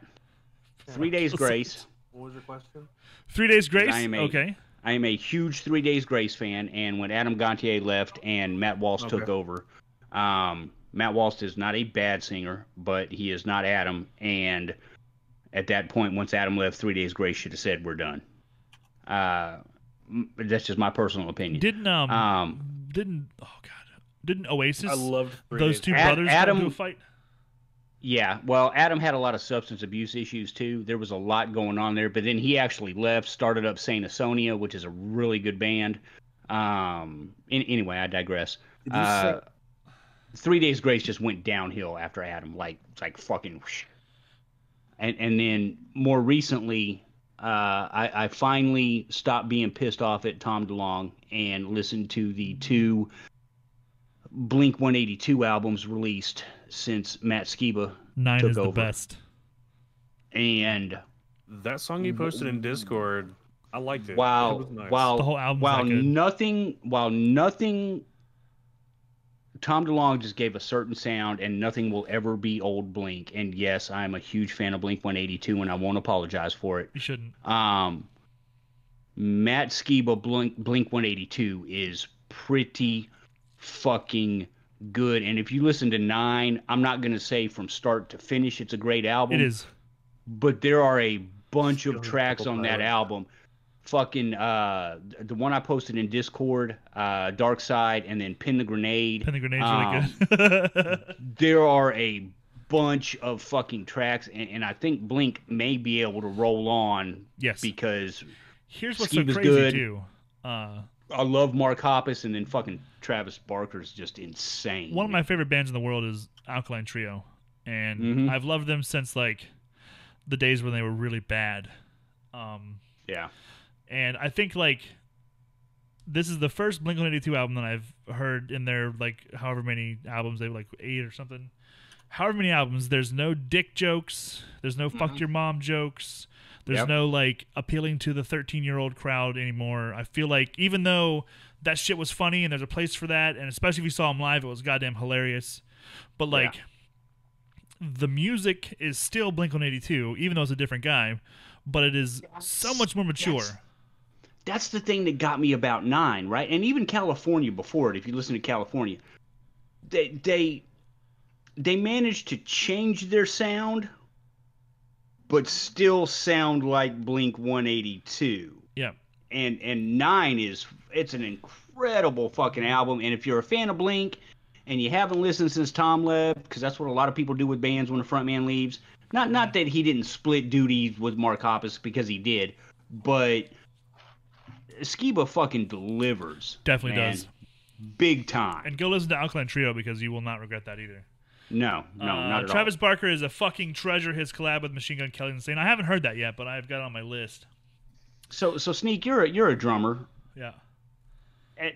3 Days Grace. What was your question? 3 Days Grace. I am a- Okay. I am a huge 3 Days Grace fan, and when Adam Gontier left and Matt Walsh took Okay. over, Matt Walsh is not a bad singer, but he is not Adam. And at that point, once Adam left, 3 Days Grace should have said, "We're done." That's just my personal opinion. Didn't Oasis? I loved Three those Days two Grace. brothers Adam- got into a fight. Yeah, well, Adam had a lot of substance abuse issues too. There was a lot going on there, but then he actually left, started up Saint Asonia, which is a really good band. Anyway, I digress. Did you say- 3 Days Grace just went downhill after Adam, like fucking. Whoosh. And then more recently, I finally stopped being pissed off at Tom DeLonge and listened to the 2 Blink 182 albums released since Matt Skiba 9 took is the over. best. And That song you posted in Discord, I liked it. It while was nice. The whole album's while that good. nothing Tom DeLonge just gave a certain sound, and nothing will ever be old Blink. And yes, I'm a huge fan of Blink 182, and I won't apologize for it. You shouldn't. Matt Skiba Blink 182 is pretty fucking good. And if you listen to Nine, I'm not gonna say from start to finish it's a great album. It is. But there are a bunch of Still tracks on that pilot. album. Fucking the one I posted in Discord, Dark Side, and then Pin the Grenade. Pin the Grenade's really good. There are a bunch of fucking tracks, and I think Blink may be able to roll on. Yes. Because Here's what's Skiba's so crazy good. too. I love Mark Hoppus, and then fucking Travis Barker's just insane. One of my favorite bands in the world is Alkaline Trio, and Mhm. I've loved them since like the days when they were really bad. Yeah. And I think like this is the first Blink-182 album that I've heard in their like however many albums, they have like 8 or something. However many albums, there's no dick jokes, there's no fuck your mom jokes, there's Yep. no like appealing to the 13-year-old crowd anymore. I feel like even though that shit was funny and there's a place for that, and especially if you saw them live, it was goddamn hilarious. But like the music is still Blink-182, even though it's a different guy, but it is so much more mature. That's the thing that got me about Nine, right? And even California before it, if you listen to California, they managed to change their sound, but still sound like Blink 182. Yeah. And Nine it's an incredible fucking album. And if you're a fan of Blink and you haven't listened since Tom left, because that's what a lot of people do with bands when the frontman leaves. Not that he didn't split duties with Mark Hoppus, because he did, but Skiba fucking delivers. Definitely man. does. Big time. And go listen to Alkaline Trio because you will not regret that either. No, not at Travis all. Barker is a fucking treasure. His collab with Machine Gun Kelly and Insane. I haven't heard that yet, but I've got it on my list. So Sneak, you're a drummer. Yeah.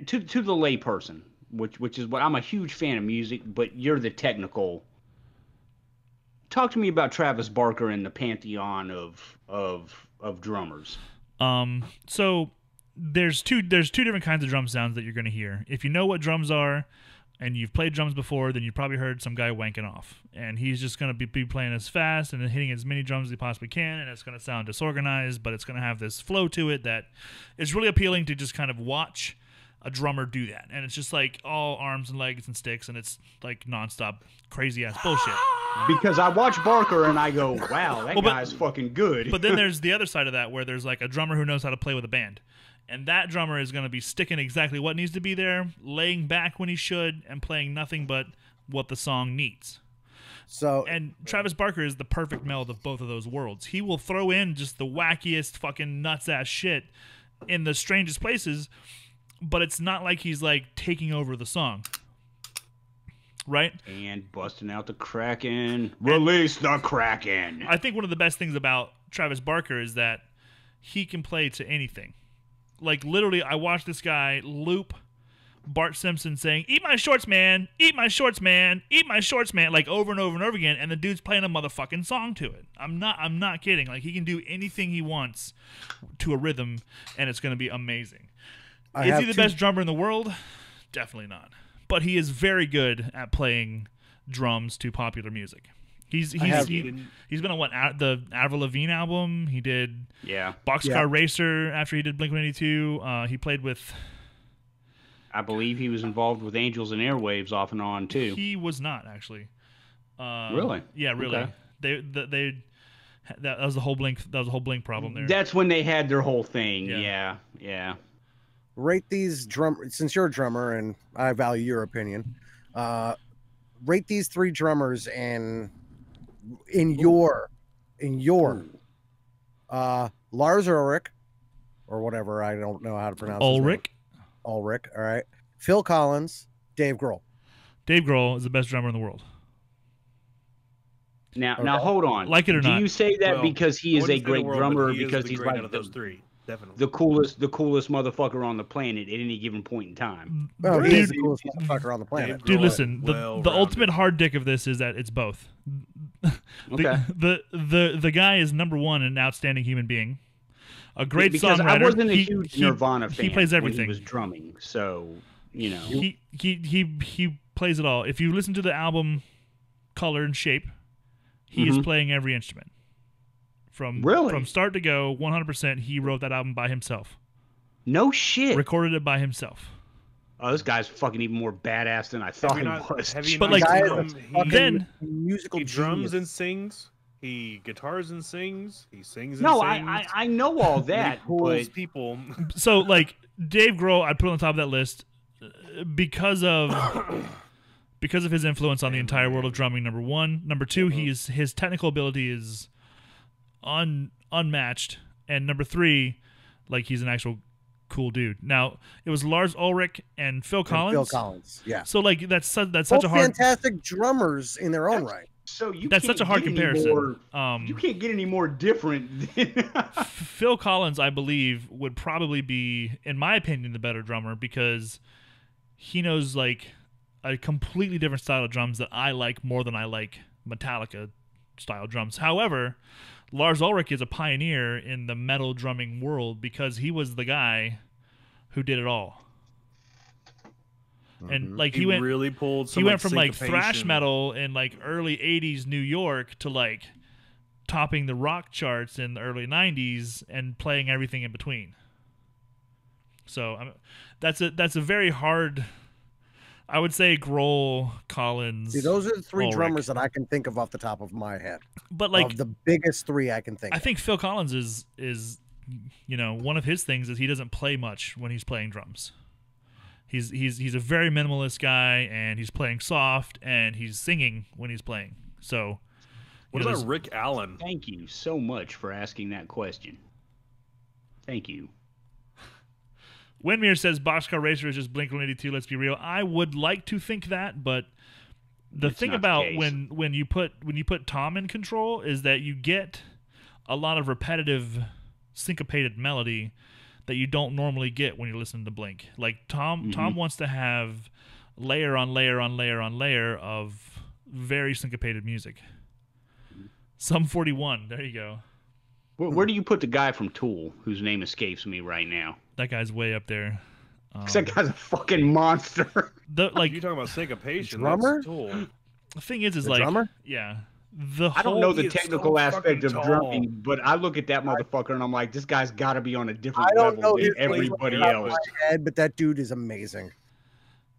To the lay person, which is what I'm a huge fan of music, but you're the technical. Talk to me about Travis Barker and the pantheon of drummers. So there's two different kinds of drum sounds that you're going to hear. If you know what drums are and you've played drums before, then you probably heard some guy wanking off, and he's just going to be playing as fast and hitting as many drums as he possibly can, and it's going to sound disorganized, but it's going to have this flow to it that is really appealing to just kind of watch a drummer do that. And it's just like all arms and legs and sticks, and it's like nonstop crazy ass bullshit. Because I watch Barker and I go, wow, that guy's fucking good. But then there's the other side of that, where there's like a drummer who knows how to play with a band. And that drummer is going to be sticking exactly what needs to be there, laying back when he should, and playing nothing but what the song needs. So And Travis Barker is the perfect meld of both of those worlds. He will throw in just the wackiest fucking nuts-ass shit in the strangest places, but it's not like he's like taking over the song. Right? And busting out the Kraken. Release the Kraken. I think one of the best things about Travis Barker is that he can play to anything. Like, literally, I watched this guy loop Bart Simpson saying, "Eat my shorts, man! Eat my shorts, man! Eat my shorts, man!" like over and over and over again, and the dude's playing a motherfucking song to it. I'm not kidding. Like, he can do anything he wants to a rhythm, and it's going to be amazing. Is he the best drummer in the world? Definitely not. But he is very good at playing drums to popular music. He's been on what, the Avril Lavigne album. He did Boxcar Racer after he did Blink-182. He played with. I believe he was involved with Angels and Airwaves off and on too. He was not actually. Really? Yeah, really. Okay. That was the whole Blink. That was the whole Blink problem there. That's when they had their whole thing. Yeah. Rate these since you're a drummer and I value your opinion. Rate these 3 drummers in your Lars Ulrich or whatever, I don't know how to pronounce Ulrich. All right. Phil Collins, Dave Grohl. Dave Grohl is the best drummer in the world. Now hold on. Like it or not. Do you say that because he is a great drummer, or because he's like out of those 3? Definitely. the coolest motherfucker on the planet at any given point in time? Oh, he's the coolest motherfucker on the planet. Dude, listen. The ultimate hard dick of this is that it's both. The guy is number 1, an outstanding human being, a great because songwriter. I wasn't a huge Nirvana fan. He plays everything. When he was drumming, so you know. He plays it all. If you listen to the album Color and Shape, he is playing every instrument. From start to go, 100%, he wrote that album by himself. No shit. Recorded it by himself. Oh, this guy's fucking even more badass than I thought he was. Have you But not like, seen Guy him? is a He, fucking then- musical he drums genius. and sings. He guitars and sings. He sings and No, sings. I know all And then that, he pulls but people. So like Dave Grohl, I put on top of that list because of his influence on the entire world of drumming. Number one, number two, his technical ability is unmatched, and number three, like he's an actual cool dude. Now it was Lars Ulrich and Phil Collins. Phil Collins, yeah. So like that's such Both a hard. fantastic drummers in their own right. so you That's can't such a hard get any comparison. more- you can't get any more different than Phil Collins, I believe, would probably be, in my opinion, the better drummer because he knows like a completely different style of drums that I like more than I like Metallica style drums. However, Lars Ulrich is a pioneer in the metal drumming world because he was the guy who did it all. And like He really pulled. Some, he went from like syncopation. thrash metal in like early 80s New York to like topping the rock charts in the early 90s and playing everything in between. So that's a very hard, I would say, Grohl, Collins. See, those are the three Ulrich. drummers that I can think of off the top of my head. But like Of the biggest three I can think I of. think Phil Collins is you know, one of his things is he doesn't play much when he's playing drums. He's a very minimalist guy, and he's playing soft, and he's singing when he's playing. So, What you know, about Rick Allen? Thank you so much for asking that question. Thank you. Windmere says Boxcar Racer is just Blink-182. Let's be real. I would like to think that, but the It's thing not the about case. when you put Tom in control is that you get a lot of repetitive, syncopated melody that you don't normally get when you're listening to Blink. Like Tom wants to have layer on layer on layer on layer of very syncopated music. Sum 41. There you go. Where do you put the guy from Tool, whose name escapes me right now? That guy's way up there. 'Cause that guy's a fucking monster. The like You talking about syncopation? Drummer? That's Tool. the thing is The like drummer? yeah. The I don't whole- know the He is technical so aspect fucking of tall. drumming, but I look at that motherfucker and I'm like, this guy's got to be on a different I don't know level his than name everybody off the top of else. my head, but that dude is amazing.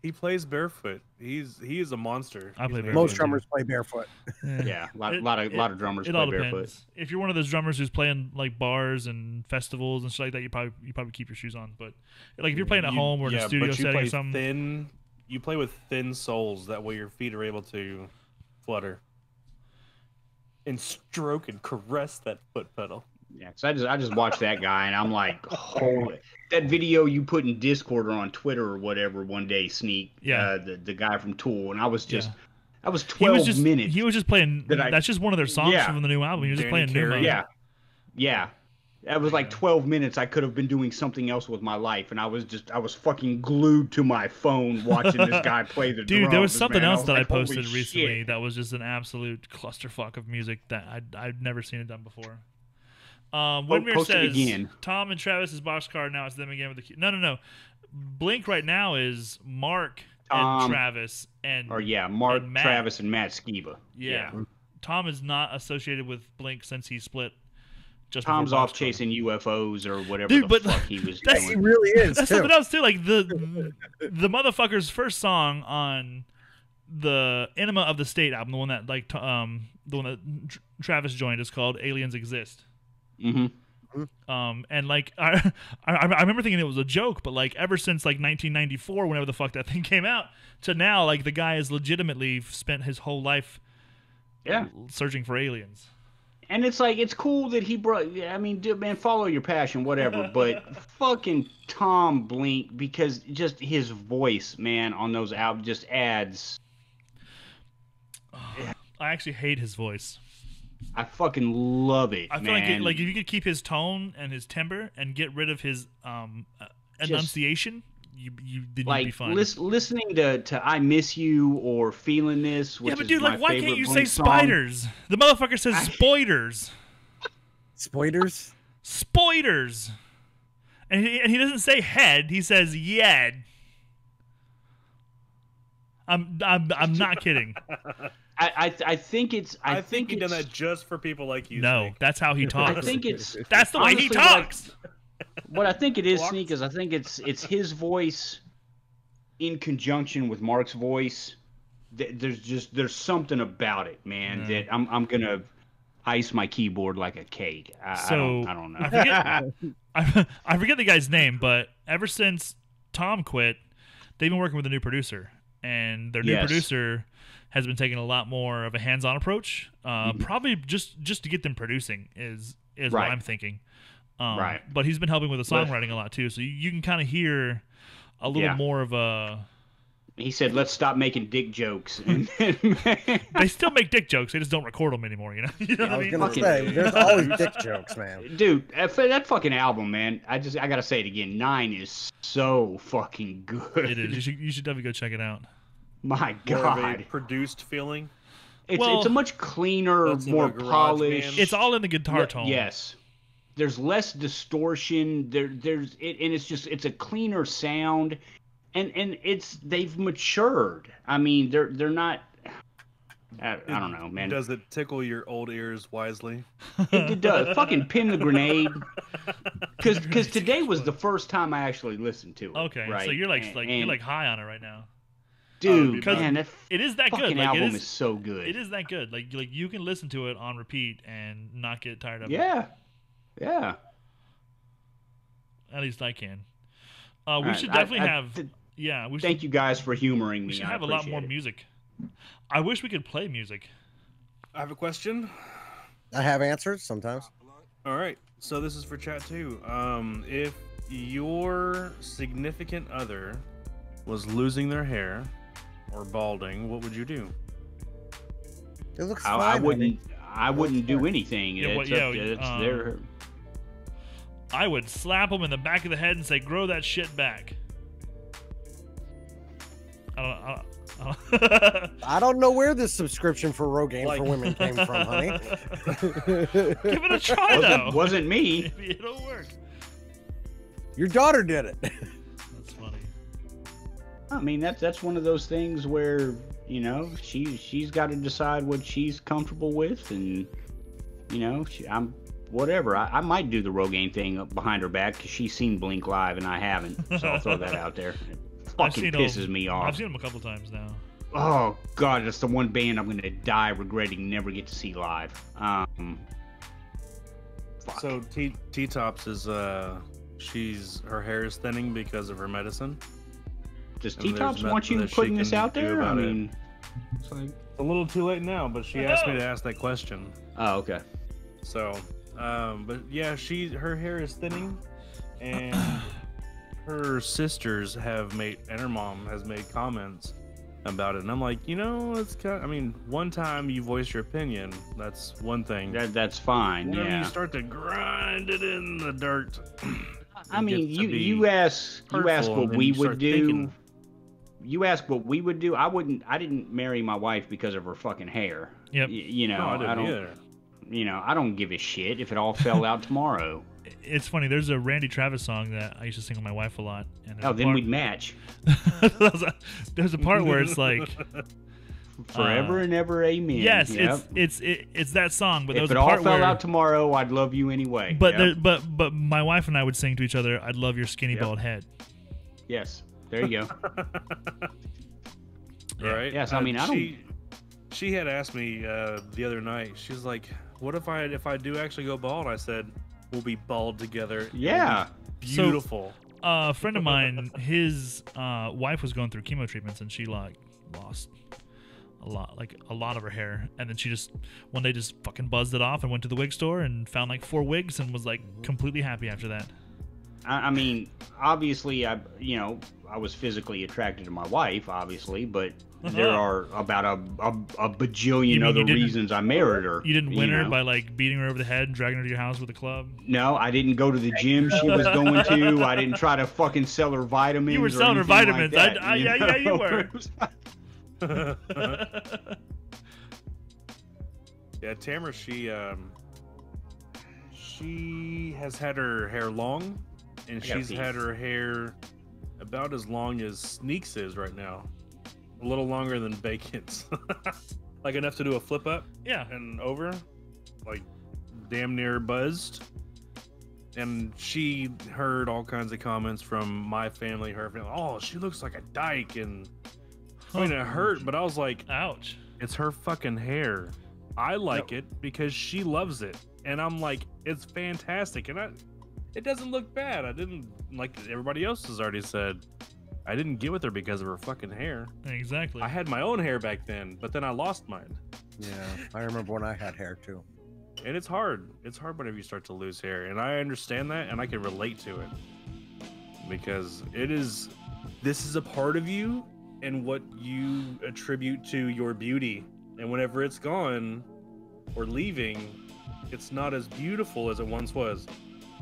He plays barefoot. He is a monster. I play He's barefoot. Most too. drummers play barefoot. Yeah, a lot It- of drummers It play all barefoot. depends. If you're one of those drummers who's playing like bars and festivals and shit like that, you probably keep your shoes on. But like if you're playing at home or in a studio but you setting play or something, thin. You play with thin soles. That way your feet are able to flutter and stroke and caress that foot pedal. Yeah, so I just watched that guy and I'm like, holy! That video you put in Discord or on Twitter or whatever one day, Sneak. Yeah. The guy from Tool, and I was just, Yeah. I was he 12 was just minutes. he was just playing. that I- That's just one of their songs Yeah. from the new album. He was just Danny playing new Carey. mode. Yeah. That was like 12 minutes. I could have been doing something else with my life, and I was fucking glued to my phone watching this guy play the Dude, there was drums, something man. else that I like, holy posted recently shit. that was just an absolute clusterfuck of music that I'd never seen it done before. Whitmere post it says again. Tom and Travis's boxcar. Now it's them again with the no. Blink right now is Mark and Tom, Travis and Mark, and Matt. Travis, and Matt Skiba. Yeah. Tom is not associated with Blink since he split. Just Tom's before off Boxcar. chasing UFOs or whatever Dude, the but fuck he was that's- He doing. really is, That's too. something else too. Like the motherfucker's first song on the Enema of the State album, the one that the one that Travis joined, is called "Aliens Exist." Mm-hmm. And like I remember thinking it was a joke, but like ever since like 1994, whenever the fuck that thing came out, to now, like the guy has legitimately spent his whole life Yeah. searching for aliens. And it's like, it's cool that he brought, I mean, dude, man, follow your passion, whatever, but fucking Tom Blink, because just his voice, man, on those albums just adds. I actually hate his voice. I fucking love it, I feel man. like if you could keep his tone and his timbre and get rid of his enunciation, you'd be like fine. listening to "I Miss You" or "Feeling This," which Yeah, but is dude, my like, why favorite can't you say Blink song. spiders? The motherfucker says spoiders. Spoilers? Spoiders. And he doesn't say head, he says yed. I'm not kidding. I think it's. I think he it's, done that just for people like you. No, Snake. that's how he talks. I think it's. That's the way he honestly, what I- talks. what I think it is, Blocked. Sneak, is I think it's his voice in conjunction with Mark's voice. There's something about it, man, that I'm gonna ice my keyboard like a cake. I don't know. I forget the guy's name, but ever since Tom quit, they've been working with a new producer, and their new producer has been taking a lot more of a hands-on approach. Probably just to get them producing is what I'm thinking. Right. But he's been helping with the songwriting a lot too, so you can kind of hear a little more of a. He said, "Let's stop making dick jokes." And They still make dick jokes. They just don't record them anymore. You know what I I was mean? gonna say, there's always dick jokes, man. dude, that fucking album, man. I gotta say it again. 9 is so fucking good. It is. You should definitely go check it out. My More of a God, produced feeling. it's a much cleaner, Less of more a garage polished. band. It's all in the guitar tone. Yes. There's less distortion. There's it, and it's a cleaner sound, and they've matured. I mean, they're not. I don't know, man. Does it tickle your old ears wisely? It does. Fucking pin the grenade. Because today was the first time I actually listened to it. Okay, right? so you're And- like high on it right now. dude, Because man, that it is that fucking good. Like, album it is so good. It is that good. Like you can listen to it on repeat and not get tired of it. Yeah. At least I can. We Alright, should definitely have. th- Yeah, we should. Thank you guys for humoring me. We should I have a lot more appreciate it. music. I wish we could play music. I have a question. I have answers sometimes. All right, so this is for chat too. If your significant other was losing their hair or balding, what would you do? It looks I fine. wouldn't do anything. Yeah, It's their. I would slap him in the back of the head and say, "Grow that shit back." I don't. I don't know where this subscription for Rogaine Like- for women came from, honey. Give it a try though. Wasn't me. Maybe it'll work. Your daughter did it. That's funny. I mean, that's one of those things where, you know, she's got to decide what she's comfortable with, and, you know, I'm whatever. I might do the Rogaine thing up behind her back because she's seen Blink live and I haven't, so I'll throw that out there. It fucking pisses me off. I've seen him a couple times now. Oh God, that's the one band I'm gonna die regretting never get to see live. Fuck. So T Tops is her hair is thinning because of her medicine. Does and there's T-Tops want nothing you that she putting this can out do there? I about it. mean, it's like, It's a little too late now, but she asked me to ask that question. oh, okay. So, but yeah, her hair is thinning, and her sisters have made, and her mom has made comments about it, and I'm like, you know, it's kind. I mean, one time you voice your opinion, that's one thing. That's fine. Whenever Yeah. you start to grind it in the dirt, I mean, gets to be you ask hurtful, what and then we you would start do. thinking- You ask what we would do. I didn't marry my wife because of her fucking hair. Yep. You know, no, I didn't don't. either. You know, I don't give a shit if it all fell out tomorrow. It's funny. There's a Randy Travis song that I used to sing with my wife a lot. And there's Oh, a then part- we'd match. there's a part where it's like, Forever and ever, amen. yes, Yep. it's that song. But there If was it a all part fell where, out tomorrow, I'd love you anyway. but Yep. but my wife and I would sing to each other, "I'd love your skinny Yep. bald head." Yes, there you go. Right? Yes, I mean, I don't. She had asked me the other night. She's like, "What if I do actually go bald?" I said, "We'll be bald together." It'll be Yeah. So- beautiful. A friend of mine, his wife was going through chemo treatments, and she like lost a lot of her hair, and then she just one day just fucking buzzed it off and went to the wig store and found like 4 wigs and was like completely happy after that. I mean, obviously, I was physically attracted to my wife, obviously, but there are about a bajillion You mean other you didn't- reasons I married her. You didn't win her know? by like beating her over the head and dragging her to your house with a club. No, I didn't go to the gym she was going to. I didn't try to fucking sell her vitamins. You were or selling her anything like vitamins. that, Yeah, you know? were. Yeah, Tamara, she has had her hair long, and I gotta she's pee. had her hair about as long as Sneaks is right now. A little longer than Bacon's. Like enough to do a flip up Yeah. and over. Like damn near buzzed. and she heard all kinds of comments from my family, her family. Oh, she looks like a dyke, and I mean, it hurt, but I was like, Ouch. it's her fucking hair. I like it because she loves it, and I'm like, it's fantastic, and it doesn't look bad. I didn't, like everybody else has already said, I didn't get with her because of her fucking hair. Exactly. I had my own hair back then, but then I lost mine. Yeah, I remember when I had hair too. And it's hard. It's hard whenever you start to lose hair, and I understand that, and I can relate to it because this is a part of you and what you attribute to your beauty. And whenever it's gone or leaving, it's not as beautiful as it once was.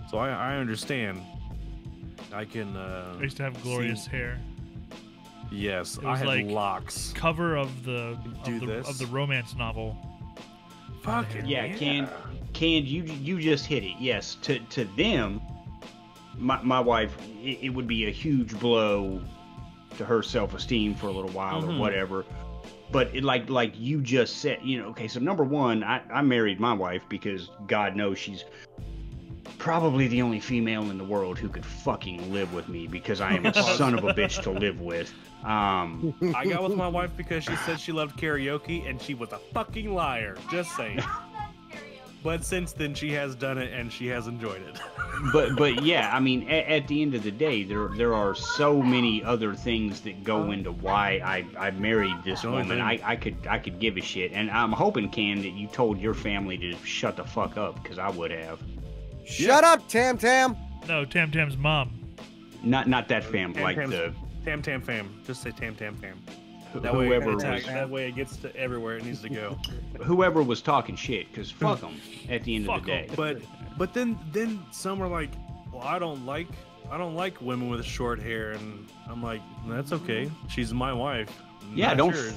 So I understand. I can. I used to have glorious hair. Yes, It I was had like locks. Cover of the Do of the romance novel. Fucking Yeah, Can you just hit it? Yes, to them, my wife, it would be a huge blow to her self-esteem for a little while or whatever. But it, like you just said, okay, so number one, I married my wife because God knows she's probably the only female in the world who could fucking live with me because I am a son of a bitch to live with. I got with my wife because she said she loved karaoke, and she was a fucking liar. Just saying. But since then, she has done it, and she has enjoyed it. but yeah, I mean, at the end of the day, there are so many other things that go into why I married this woman. I could give a shit, and I'm hoping, Ken, that you told your family to shut the fuck up because I would have. Shut up, Tam Tam. No, Tam Tam's mom. Not that fam, Tam like Tam's- the Tam Tam fam. Just say Tam Tam fam. whoever was That way it gets to everywhere it needs to go. whoever was talking shit, because fuck them at the end of Fuck the day. 'em. But then some are like, well, I don't like women with short hair, and I'm like, that's okay. She's my wife. Yeah, not yours.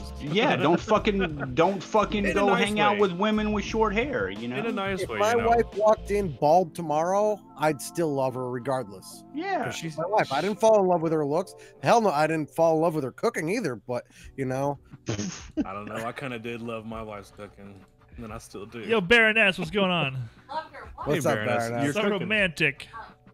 don't fucking In a go nice hang out way. with women with short hair, In a nice If way. my you know? wife walked in bald tomorrow, I'd still love her regardless. Yeah. She's My wife, I didn't fall in love with her looks. Hell no, I didn't fall in love with her cooking either. But I don't know. I kind of did love my wife's cooking, and then I still do. Yo, Baroness, what's going on? Love her. What? What's Hey, up, Baroness, Baroness? you're So cooking. romantic.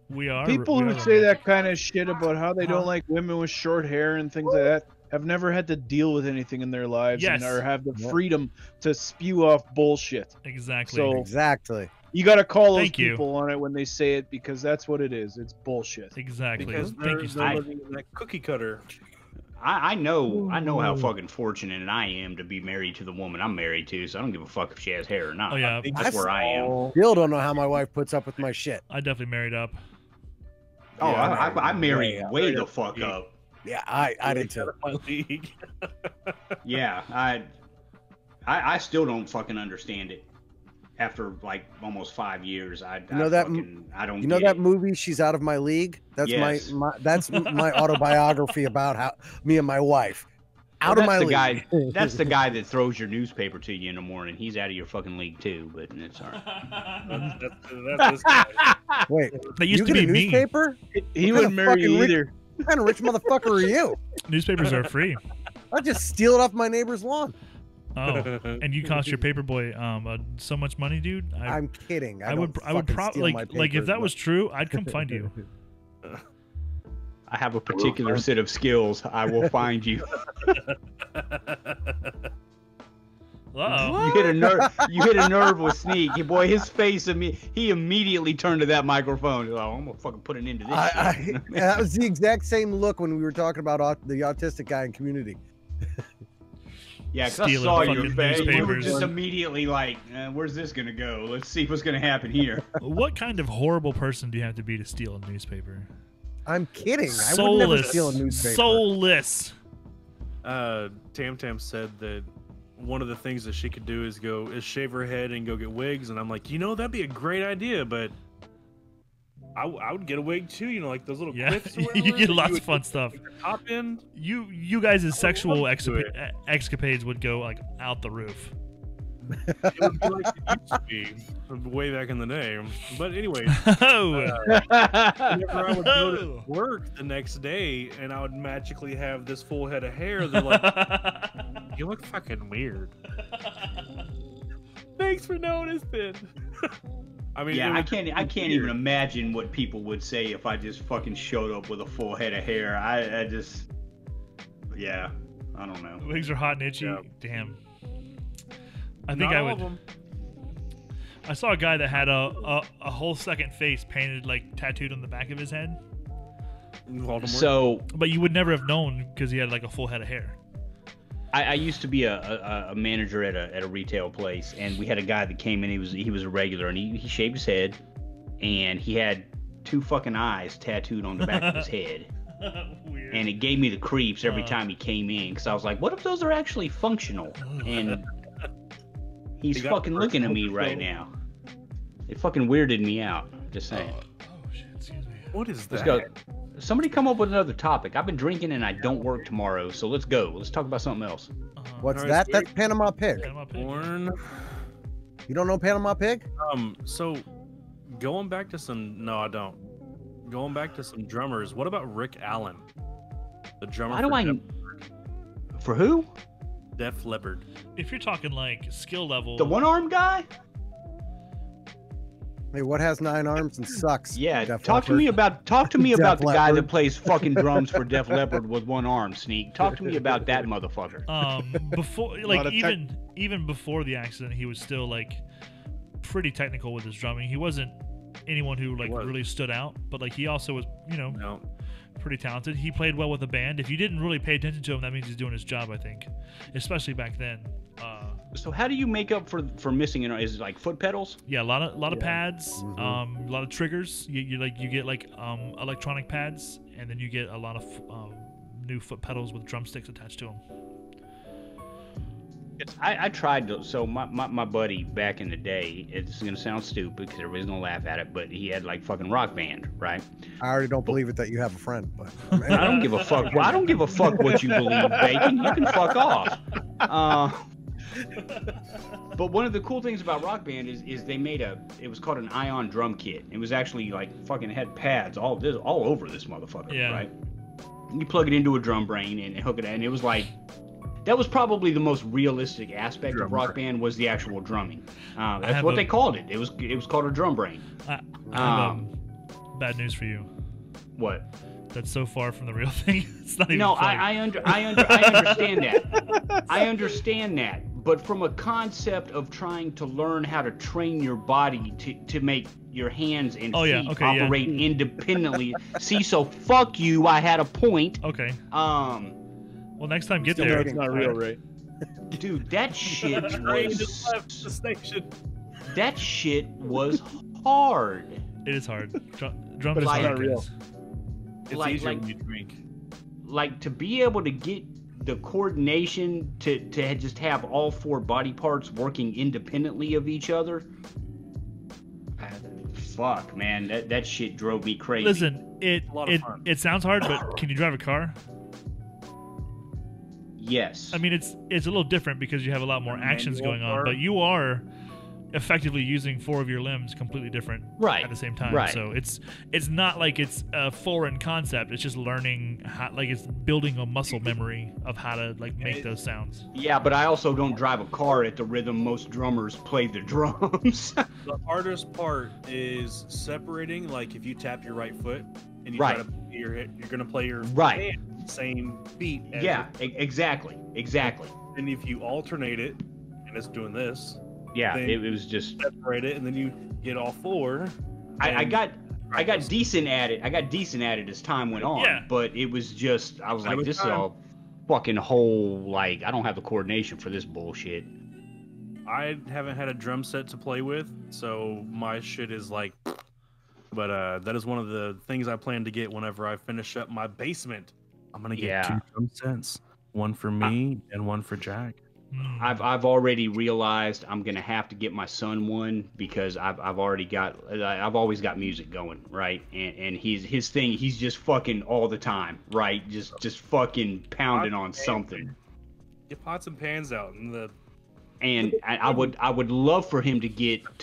We are. People we who are say romantic. that kind of shit about how they don't like women with short hair and things like that have never had to deal with anything in their lives Yes. or have the Yep. freedom to spew off bullshit. Exactly. So- exactly. You got to call those Thank you. people on it when they say it because that's what it is. It's bullshit. Exactly. Because Thank they're you, they're Steve. living in that cookie cutter. I know how fucking fortunate I am to be married to the woman I'm married to, so I don't give a fuck if she has hair or not. Oh yeah, That's where I am. Still don't know how my wife puts up with my shit. I definitely married up. Oh, Yeah, I married yeah. way the fuck up. Yeah, I did too. My league. Yeah, I still don't fucking understand it. After like almost 5 years, I don't. You know that movie? She's Out of My League. That's Yes. that's my autobiography about how me and my wife out of my the league. guy. That's the guy that throws your newspaper to you in the morning. He's out of your fucking league too, but it's all right. That's this guy. Wait, They used you to get be a me. newspaper? He What wouldn't kind of marry you fucking rich- either. What kind of rich motherfucker are you? Newspapers are free. I just steal it off my neighbor's lawn. Oh, and you cost your paperboy so much money, dude. I'm kidding. I would probably like if that was true, I'd come find you. I have a particular set of skills. I will find you. Uh-oh. You hit a nerve. You hit a nerve with Sneak. Your boy, his face. He immediately turned to that microphone. He's like, oh, I'm gonna fucking put an end to this. shit. That was the exact same look when we were talking about the autistic guy in Community. Yeah, because I Stealing saw your fucking face. You were newspapers. just immediately like, where's this gonna go? Let's see what's gonna happen here. What kind of horrible person do you have to be to steal a newspaper? I'm kidding. I would never Soulless. steal a newspaper. Soulless. Tam Tam said that one of the things that she could do is shave her head and go get wigs, and I'm like, that'd be a great idea, but I would get a wig too, like those little Yeah, clips or you whatever get that lots would of fun stuff. put the top end. You guys' sexual love to do it. escapades would go like out the roof. It would be like it used to be way back in the day. But anyway, Oh, whenever I would go to work the next day and I would magically have this full head of hair, they're like, you look fucking weird. Thanks for noticing. I mean, Yeah, it I was can't weird. even imagine what people would say if I just fucking showed up with a full head of hair. I just, yeah, I don't know. Wigs are hot and itchy. Yeah. Damn. I think Not I all would. of them. I saw a guy that had a whole second face painted like tattooed on the back of his head, Voldemort. So but you would never have known because he had like a full head of hair. I used to be a manager at a retail place, and we had a guy that came in. He was a regular, and he shaved his head, and he had 2 fucking eyes tattooed on the back of his head. Weird. And it gave me the creeps every time he came in, because I was like, what if those are actually functional? And he's He got fucking looking at me personal right control. now. It fucking weirded me out. Just saying. Oh shit! Excuse me. What is Let's that? go. Somebody come up with another topic. I've been drinking and I don't work tomorrow, so let's go. Let's talk about something else. What's Alright, that? so That's Panama Pig. Panama Pig. Born. You don't know Panama Pig? So going back to some. No, I don't. Going back to some drummers. What about Rick Allen, the drummer Why do for I? Def, For who? Def Leppard? If you're talking like skill level, The one-armed guy? Hey, what has 9 arms and sucks? Yeah. Def Talk to Leppard? me about the Def guy that Leppard. plays fucking drums for Def Leppard with one arm. Sneak. Talk to me about that motherfucker. before lot like of even before the accident, he was still like pretty technical with his drumming. He wasn't anyone who like was. really stood out, but like he also was, you know, No. pretty talented. He played well with the band. If you didn't really pay attention to him, that means he's doing his job, I think, especially back then. So how do you make up for missing an arm? Is it like foot pedals? Yeah, a lot of Yeah. pads, Mhm. a lot of triggers. You get like electronic pads, and then you get a lot of new foot pedals with drumsticks attached to them. I tried to. So my buddy back in the day, it's gonna sound stupid because everybody's gonna laugh at it, but he had like fucking Rock Band, right? I already don't believe it that you have a friend, but I don't give a fuck. Well, I don't give a fuck what you believe, Bacon. You can fuck off. But one of the cool things about Rock Band is they made it was called an ion drum kit. It was actually like fucking had pads all over this motherfucker, Yeah. right? You plug it into a drum brain and hook it, and it was like that was probably the most realistic aspect of Rock Band was the actual drumming. That's have what a- they called it. It was called a drum brain. I have bad news for you. What? That's so far from the real thing. It's not even No, funny. I understand that. I understand that. But from a concept of trying to learn how to train your body to make your hands and Oh, yeah, feet okay, yeah. operate independently. See, so fuck you. I had a point. Okay. Um, Well, next time get Still there. waiting. That's not real, right? dude, that shit Train just was left the station. that shit was hard. It is hard. Drums But is it's hard. not real. guys. It's Like- easier like- when you drink. Like to be able to get the coordination to just have all 4 body parts working independently of each other. Fuck, man, that shit drove me crazy. Listen, A lot of fun. it sounds hard, but can you drive a car? Yes. I mean, it's a little different because you have a lot more actions Manual going on, car. but you are effectively using 4 of your limbs completely different Right, at the same time. right. So it's not like it's a foreign concept. It's just learning how, like it's building a muscle memory of how to like make those sounds. Yeah, but I also don't drive a car at the rhythm most drummers play the drums. The hardest part is separating. Like if you tap your right foot and you Right. try to play your hit, you're gonna play your Right. hand same beat. As Yeah, your- exactly. and if you alternate it, and it's doing this, Yeah, Then- it was just separate it, and then you get all 4. I and got practice. decent at it. I got decent at it as time went on, Yeah. but it was just I was like, Over this is time. all fucking whole like I don't have the coordination for this bullshit. I haven't had a drum set to play with, so my shit is like. But that is one of the things I plan to get whenever I finish up my basement. I'm gonna get Yeah. 2 drum sets, one for me and one for Jack. Hmm. I've already realized I'm gonna have to get my son one because I've already got I've always got music going, right? And his thing he's just fucking all the time, right? Just fucking pounding on something. Get pots and pans out and the And I would love for him to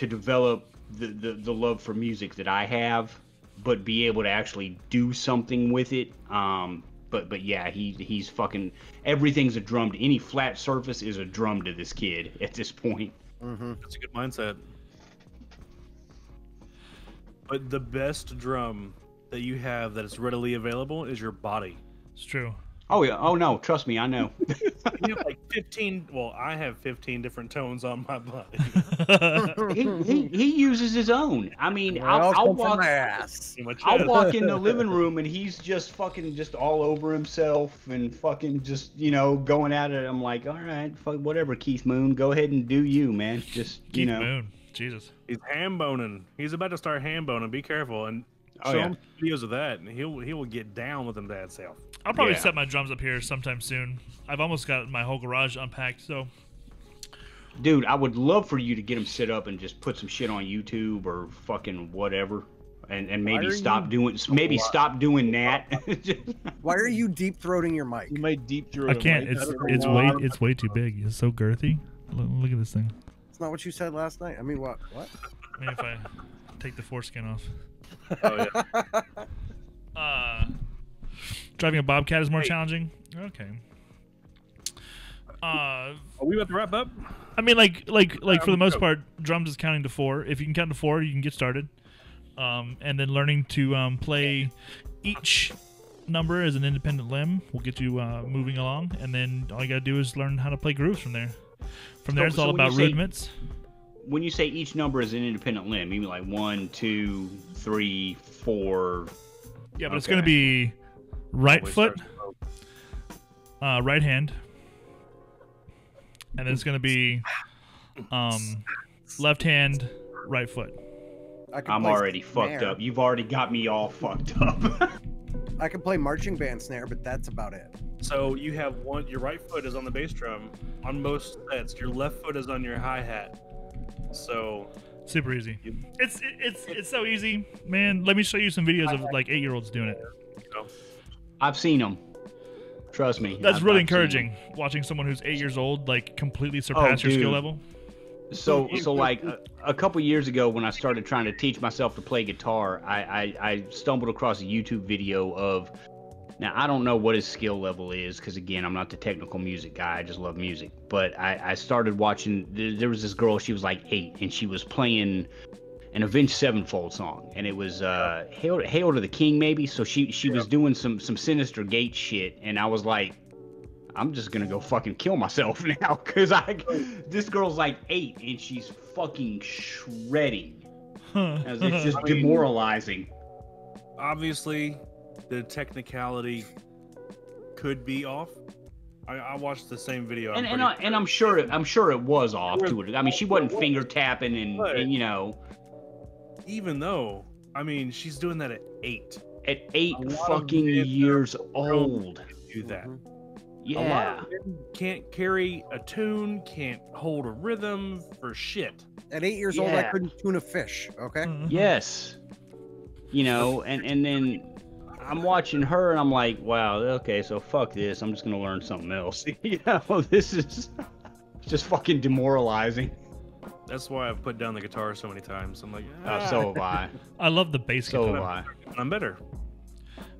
develop the love for music that I have, but be able to actually do something with it. But yeah, he's fucking everything's a drum. Any flat surface is a drum to this kid at this point. Mhm. That's a good mindset. But the best drum that you have that is readily available is your body. It's true. Oh yeah. Oh no. Trust me, I know. You have like 15. Well, I have 15 different tones on my body. he uses his own. I mean, I'll Welcome to walk. my ass. Pretty much I'll it. walk in the living room and he's just fucking just all over himself and fucking just going at it. I'm like, all right, fuck whatever, Keith Moon, go ahead and do you, man. Just Keith Moon. Jesus. He's ham boning. He's about to start ham boning. Be careful and Oh, show yeah. him videos of that, and he will get down with him dad's self. I'll probably Yeah. set my drums up here sometime soon. I've almost got my whole garage unpacked, so Dude, I would love for you to get him set up and just put some shit on YouTube or fucking whatever, and maybe stop doing that. Why are you deep throating your mic? You might deep throat. I the can't. mic. It's way too big. It's so girthy. Look at this thing. It's not what you said last night. I mean, what? What? I mean, if I take the foreskin off. Oh yeah. Driving a Bobcat is more challenging. Okay. Are we about to wrap up? I mean, like for the most part, drums is counting to 4. If you can count to 4, you can get started. And then learning to play each number as an independent limb will get you moving along. And then all you gotta do is learn how to play grooves from there. From there, it's all when about you say- rudiments. When you say each number is an independent limb, you mean like 1, 2, 3, 4. Yeah, but it's Okay. gonna be right Always foot, starts slow. right hand, and then it's gonna be left hand, right foot. I can I'm play already fucked snare. up. You've already got me all fucked up. I can play marching band snare, but that's about it. So you have one. Your right foot is on the bass drum. On most sets, your left foot is on your hi hat. So Super easy. It's so easy, man. Let me show you some videos of like 8-year-olds doing it. I've seen them. Trust me. That's I've really seen 'em. encouraging. Watching someone who's 8 years old like completely surpass your skill dude. level. So like a couple years ago when I started trying to teach myself to play guitar, I stumbled across a YouTube video of, now I don't know what his skill level is because again I'm not the technical music guy, I just love music. But I started watching. There was this girl, she was like 8, and she was playing an Avenged Sevenfold song, and it was Hail to the King maybe. So she was doing some Sinister Gate shit, and I was like, I'm just gonna go fucking kill myself now, cause this girl's like 8 and she's fucking shredding. As it's just demoralizing. obviously, the technicality could be off. I watched the same video. I'm sure it was off to it. I mean, she wasn't finger tapping and even though, I mean, she's doing that at 8. at 8 A lot of fucking men years that old. Do that. A lot Yeah. of men can't carry a tune, can't hold a rhythm for shit. At 8 years old, I Yeah. couldn't tune a fish. Okay. Yes. And then I'm watching her and I'm like, wow, okay, so fuck this. I'm just gonna learn something else. This is just fucking demoralizing. That's why I've put down the guitar so many times. I'm like, So have I. I love the bass So have guitar. I. I'm better.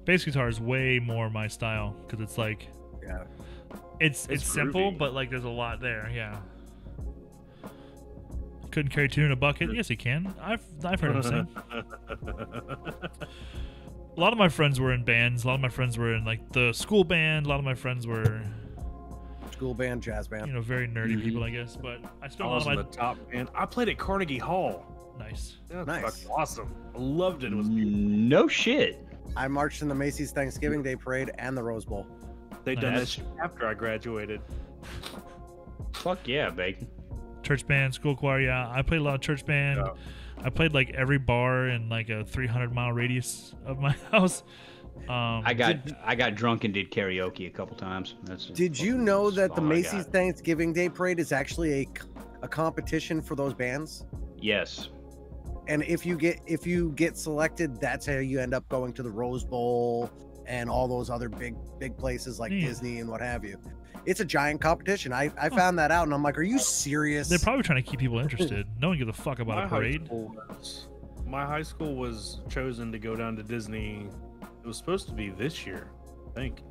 Bass guitar is way more my style because it's like Yeah. it's simple, groovy. but like there's a lot there. Yeah. Couldn't carry two in a bucket. Yes, he can. I've heard him sing. A lot of my friends were in bands. A lot of my friends were in like the school band. A lot of my friends were, School band, jazz band. very nerdy people, I guess. But I spent I a lot was of in my the top band. I played at Carnegie Hall. nice. Yeah, Nice. fucking awesome. I loved it. It was beautiful. No shit. I marched in the Macy's Thanksgiving Day Parade and the Rose Bowl. They done Nice. this after I graduated. Fuck yeah, bacon. Church band, school choir. Yeah, I played a lot of church band. Yeah. I played like every bar in like a 300-mile radius of my house. I got drunk and did karaoke a couple times. Did you know that the all I Macy's got. Thanksgiving Day Parade is actually a competition for those bands? Yes. And if you get selected, that's how you end up going to the Rose Bowl and all those other big places like Yeah. Disney and what have you. It's a giant competition. I found that out and I'm like, are you serious? They're probably trying to keep people interested. No one gives a fuck about a parade. My high school was chosen to go down to Disney. It was supposed to be this year, I think,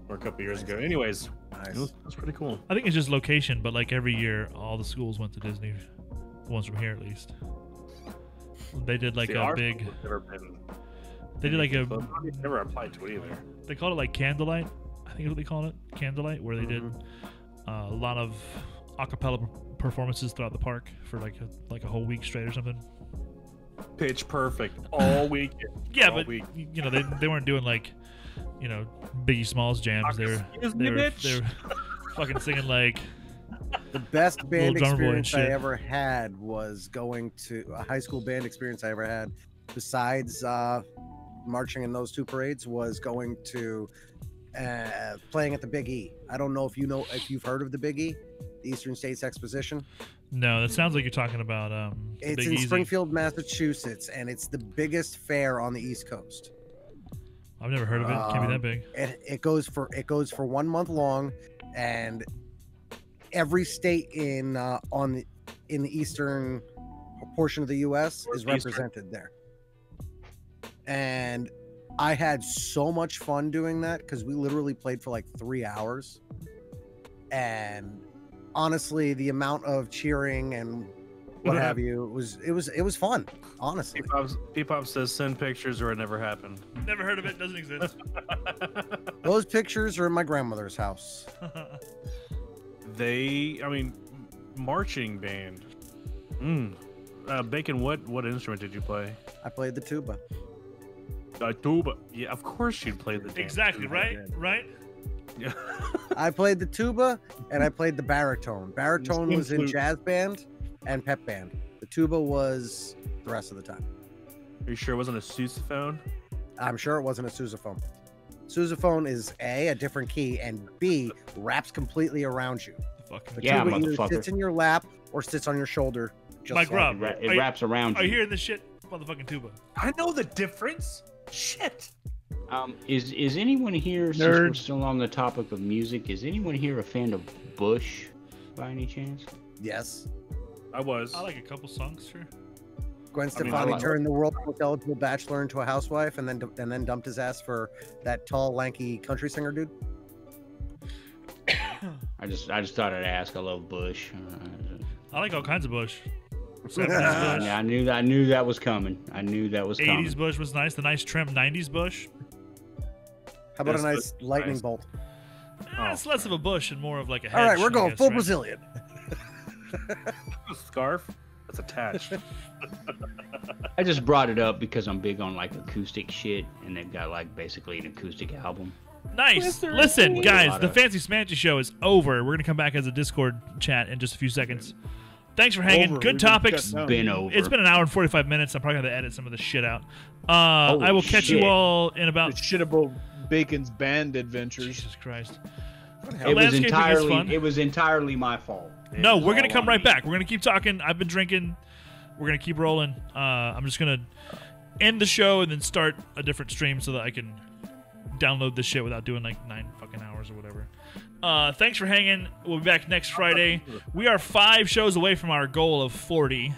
or a couple years ago. Anyways, Nice. it was pretty cool. I think it's just location, but like every year, all the schools went to Disney. The ones from here, at least. They did like See, a our big. school has never been. They did like a. I've never applied to it either. They called it like Candlelight. I think is what they called it, Candlelight, where they did Mm-hmm. a lot of acapella performances throughout the park for like a whole week straight or something. Pitch perfect all weekend. Yeah, all but week. you know they weren't doing like, you know, Biggie Smalls jams. They were Excuse me, bitch. fucking singing like The best band Little drummer boy and experience I shit. ever had was going to a high school band experience I ever had. Besides marching in those two parades, was going to playing at the Big E. I don't know if you've heard of the Big E, the Eastern States Exposition. no. That sounds like you're talking about It's Big in Easy. Springfield, Massachusetts, and it's the biggest fair on the East Coast. I've never heard of it. Can't be that big. It goes for 1 month long, and every state in the eastern portion of the U.S. is represented there. And I had so much fun doing that because we literally played for like 3 hours, and honestly, the amount of cheering and what have you it was fun. Honestly, P-Pop says send pictures or it never happened. Never heard of it. Doesn't exist. those pictures are in my grandmother's house. Marching band. Bacon, what instrument did you play? I played the tuba. Tuba. Yeah, of course you'd play the damn Exactly. tuba, Right. man. Right. Yeah. I played the tuba and I played the baritone. Baritone Skin was in flute. jazz band and pep band. The tuba was the rest of the time. Are you sure it wasn't a sousaphone? I'm sure it wasn't a sousaphone. Sousaphone is a different key, and B, wraps completely around you. Fucking. The Yeah, tuba either motherfucker. sits in your lap or sits on your shoulder. Just Mike like Rob, It wraps around Are you you. hearing this shit, motherfucking tuba? I know the difference. Shit. Is anyone here, since Nerd. we're still on the topic of music, is anyone here a fan of Bush by any chance? Yes. I was. I like a couple songs, sure. Gwen I Stefani like- turned the world's most eligible bachelor into a housewife, and then dumped his ass for that tall, lanky country singer dude. I just thought I'd ask. I love Bush. I like all kinds of Bush. 70s Bush. Yeah, I knew that was coming. I knew that was coming. 80s Bush was nice. The nice trim 90s Bush. How about Yes, a nice but- lightning nice. bolt? It's less of a bush and more of like a hedge. All right, we're I going guess, full right? Brazilian. Scarf that's attached. I just brought it up because I'm big on like acoustic shit, and they've got like basically an acoustic album. Nice. Listen, guys, lot the of- Fancy Smancy show is over. We're going to come back as a Discord chat in just a few seconds. Thanks for hanging. Over. Good We've been topics. shut down. Been over. It's been an hour and 45 minutes. I'm probably going to edit some of this shit out. I will catch shit. you all in about... The shit about Bacon's band adventures. Jesus Christ. It was Landscaping is fun. entirely my fault. No, we're going to all come on right me. back. We're going to keep talking. I've been drinking. We're going to keep rolling. I'm just going to end the show and then start a different stream so that I can download this shit without doing like 9 fucking hours or whatever. Thanks for hanging. We'll be back next Friday. We are 5 shows away from our goal of 40.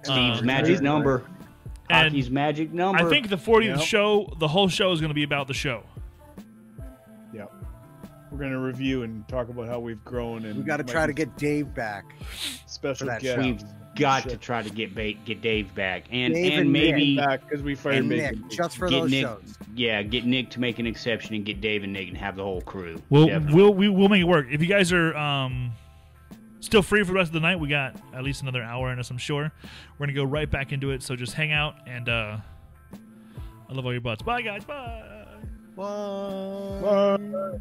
Steve's Uh, magic number. and Hockey's magic number. I think the 40th Yep. show, the whole show is going to be about the show. Yep. We're gonna review and talk about how we've grown, and We got to might try to be get Dave back. special for that guests. we've got Shit. to try to get Dave back, and Dave and and maybe back because we fired And Bacon. Nick, just for get those Nick. shows. Yeah, get Nick to make an exception, and get Dave and Nick and have the whole crew. We'll Definitely. we'll make it work. If you guys are still free for the rest of the night, we got at least another hour in us, I'm sure. We're gonna go right back into it. So just hang out, and I love all your butts. Bye, guys. Bye. Bye. Bye.